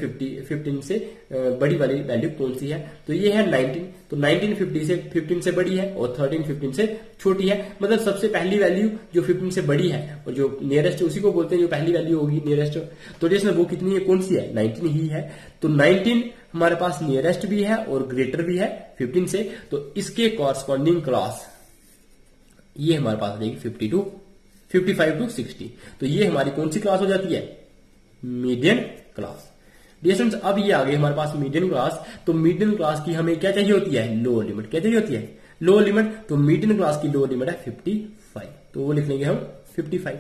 Speaker 1: 15 से बड़ी वाली वैल्यू कौन सी है, तो ये है 19। तो 19 15 से बड़ी है और 13 15 से छोटी है। मतलब सबसे पहली वैल्यू जो 15 से बड़ी है और जो नियरेस्ट उसी को बोलते हैं जो पहली वैल्यू होगी नियरेस्ट। तो जिसमें वो कितनी है, कौन सी है, 19 ही है। तो 19 हमारे पास नियरेस्ट भी है और ग्रेटर भी है 15 से। तो इसके कॉरस्पॉन्डिंग क्लास ये हमारे पास आ जाएगी 55 टू 60। तो ये हमारी कौन सी क्लास हो जाती है, मीडियन क्लास। डियर स्टूडेंट्स अब ये आ गई हमारे पास मीडियन क्लास। तो मीडियन क्लास की हमें क्या चाहिए होती है, लोअर लिमिट। क्या चाहिए होती है, लोअर लिमिट। तो मीडियन क्लास की लोअर लिमिट है 55। तो वो लिख लेंगे हम 55।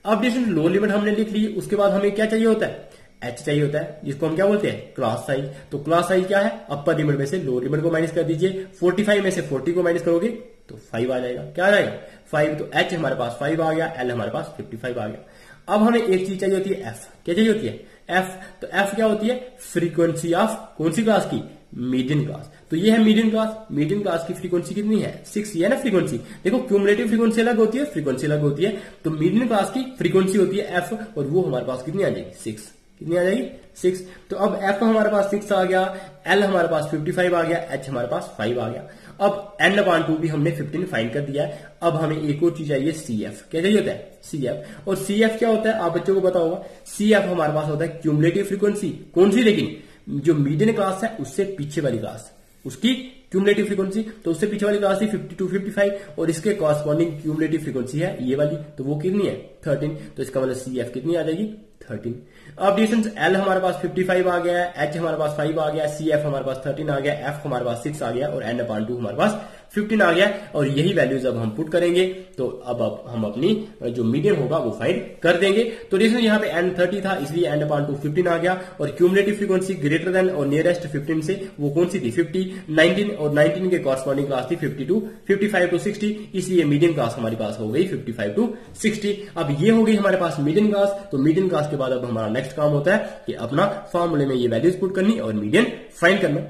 Speaker 1: अब डियर स्टूडेंट्स लोअर लिमिट हमने लिख ली, उसके बाद हमें क्या चाहिए होता है, एच चाहिए होता है, जिसको हम क्या बोलते हैं, क्लास साइज। तो क्लास साइज क्या है, अपर लिमिट में से लोअर लिमिट को माइनस कर दीजिए। 45 में से 40 को माइनस करोगे तो 5 आ जाएगा। क्या आ जाएगा 5। तो एच हमारे पास 5 आ गया, एल हमारे पास 55 आ गया। अब हमें एक चीज चाहिए होती है एफ। क्या चाहिए होती है, एफ। तो एफ क्या होती है, फ्रीक्वेंसी ऑफ कौन सी क्लास की, मीडियन क्लास। तो ये है मीडियन क्लास। मीडियन क्लास की फ्रीक्वेंसी कितनी है, 6 है ना फ्रीक्वेंसी। देखो क्यूमुलेटिव फ्रीक्वेंसी अलग होती है, फ्रीक्वेंसी अलग होती है। तो मीडियन क्लास की फ्रीक्वेंसी होती है एफ और वो हमारे पास कितनी आ जाएगी 6। कितनी आ जाएगी 6। तो अब एफ हमारे पास 6 आ गया, एल हमारे पास 55 आ गया, एच हमारे पास 5 आ गया। अब n/2 भी हमने 15 फाइंड कर दिया है। अब हमें एक और चीज चाहिए CF। क्या चाहिए होता है, CF। और CF क्या होता है आप बच्चों को पता होगा। CF हमारे पास होता है क्यूमुलेटिव फ्रीक्वेंसी। कौन सी, लेकिन जो मीडियन क्लास है उससे पीछे वाली क्लास, उसकी क्यूमुलेटिव फ्रीक्वेंसी। तो उससे पीछे वाली क्लास थी 50 to 55 और इसके कॉरस्पॉन्डिंग क्यूमुलेटिव फ्रीक्वेंसी है ये वाली। तो वो कितनी है 13। तो इसका मतलब CF कितनी आ जाएगी 13। अब डिस्टेंस L हमारे पास 55 आ गया है, H हमारे पास 5 आ गया, CF हमारे पास 13 आ गया, F हमारे पास 6 आ गया और n/2 हमारे पास 15 आ गया। और यही वैल्यूज अब हम पुट करेंगे तो अब हम अपनी जो मीडियन होगा वो फाइंड कर देंगे। तो डिस्टेंस यहाँ पे n 30 था इसलिए n/2 15 आ गया। और क्यूमुलेटिव फ्रीक्वेंसी ग्रेटर देन और नियरेस्ट 15 से वो कौन सी थी 50, 19 और 19 के कॉरस्पॉन्डिंग क्लास थी 55 टू 60। इसलिए मीडियन क्लास हमारी पास हो गई 55 टू 60। अब ये हो गई हमारे पास मीडियन क्लास। तो मीडियन क्लास के बाद अब हमारा नेक्स्ट काम होता है कि अपना फॉर्मूले में ये वैल्यूज पुट करनी और मीडियन फाइंड करना।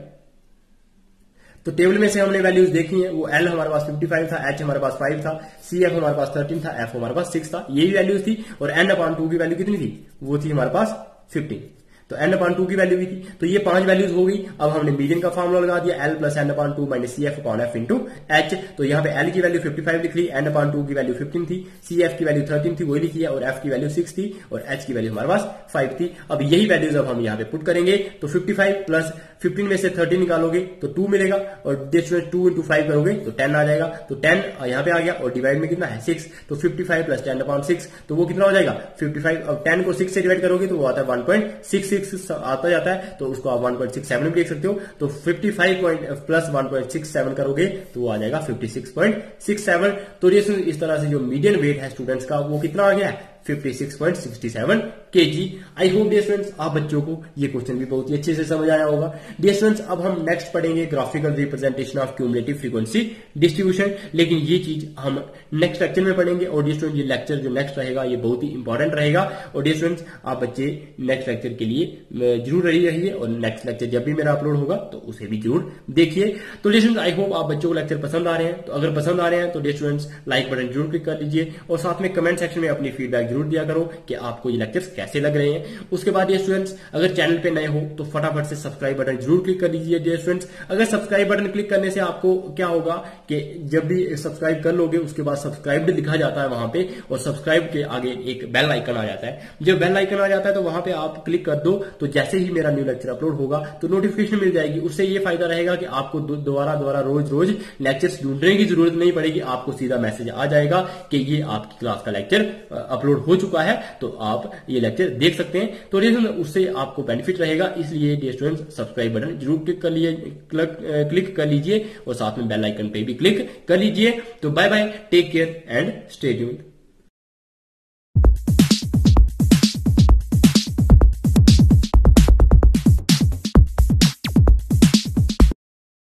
Speaker 1: तो टेबल में से हमने वैल्यूज देखी हैं। वो L हमारे पास 55 था, H हमारे पास 5 था, CF हमारे पास 13 था, F हमारे पास 6 था। यही वैल्यूज थी। और n/2 की वैल्यू कितनी थी, वो थी हमारे पास 15। तो n/2 की वैल्यू भी थी। तो ये 5 वैल्यूज हो गई। अब हमने मीडियन का फॉर्मूला लगा दिया L plus n/2 minus CF/F into H। तो यहाँ पे L की वैल्यू 55 लिख ली, n/2 की वैल्यू 15 थी, CF की वैल्यू 13 थी वही लिखी है और F की वैल्यू 6 थी और H की वैल्यू हमारे पास 5 थी। अब यही वैल्यूज अब हम यहाँ पे पुट करेंगे। तो 55 प्लस 15 में से 13 निकालोगे तो 2 मिलेगा और 2 इंटू 5 करोगे तो 10 आ जाएगा। तो 10 यहाँ पे आ गया और डिवाइड में कितना है 6। तो 55 प्लस 10/6 तो वो कितना हो जाएगा 55। अब 10 को 6 से डिवाइड करोगे तो वो आता है 1.66 आता जाता है। तो उसको आप 1.67 भी देख सकते हो। तो 55 प्लस 1.67 करोगे तो वो आ जाएगा 56.67। तो इस तरह से जो मीडियन वेट है स्टूडेंट्स का वो कितना आ गया है 56.67 kg। I hope dear students आप बच्चों को ये क्वेश्चन भी बहुत ही अच्छे से समझ आया होगा। डियर स्टूडेंट्स अब हम नेक्स्ट पढ़ेंगे graphical representation of cumulative frequency distribution, लेकिन ये चीज हम नेक्स्ट लेक्चर में पढ़ेंगे। और डियर स्टूडेंट्स ये लेक्चर जो नेक्स्ट रहेगा ये बहुत ही इंपॉर्टेंट रहेगा। और डियर स्टूडेंट्स आप बच्चे नेक्स्ट लेक्चर के लिए जरूर रेडी रहिए और नेक्स्ट लेक्चर जब भी मेरा अपलोड होगा तो उसे भी जरूर देखिए। तो डियर स्टूडेंट्स आई होप आप बच्चों को लेक्चर पसंद आ रहे हैं। तो अगर पसंद आ रहे हैं तो डियर स्टूडेंट्स लाइक बटन जरूर क्लिक कर लीजिए और साथ में कमेंट सेक्शन में अपनी फीडबैक जरूर दिया करो कि आपको ये लेक्चर्स कैसे लग रहे हैं। उसके बाद डियर स्टूडेंट्स अगर चैनल पे नए हो तो फटाफट से सब्सक्राइब बटन जरूर क्लिक कर लीजिए। डियर स्टूडेंट्स अगर सब्सक्राइब बटन क्लिक करने से आपको क्या होगा कि जब भी सब्सक्राइब कर लोगे उसके बाद सब्सक्राइब्ड लिखा जाता है वहां पे, और सब्सक्राइब के आगे एक बेल आइकन आ जाता है। जब बेल आइकन आ जाता है तो वहां पे आप क्लिक कर दो तो जैसे ही मेरा न्यू लेक्चर अपलोड होगा तो नोटिफिकेशन मिल जाएगी। उससे ये फायदा रहेगा कि आपको दोबारा रोज लेक्चर्स ढूंढने की जरूरत नहीं पड़ेगी, आपको सीधा मैसेज आ जाएगा कि ये आपकी क्लास का लेक्चर अपलोड हो चुका है, तो आप ये लेक्चर देख सकते हैं। तो उससे आपको बेनिफिट रहेगा, इसलिए डियर स्टूडेंट्स सब्सक्राइब बटन जरूर क्लिक कर लीजिए और साथ में बेल आइकन पे भी क्लिक कर लीजिए। तो bye bye, take care and stay tuned.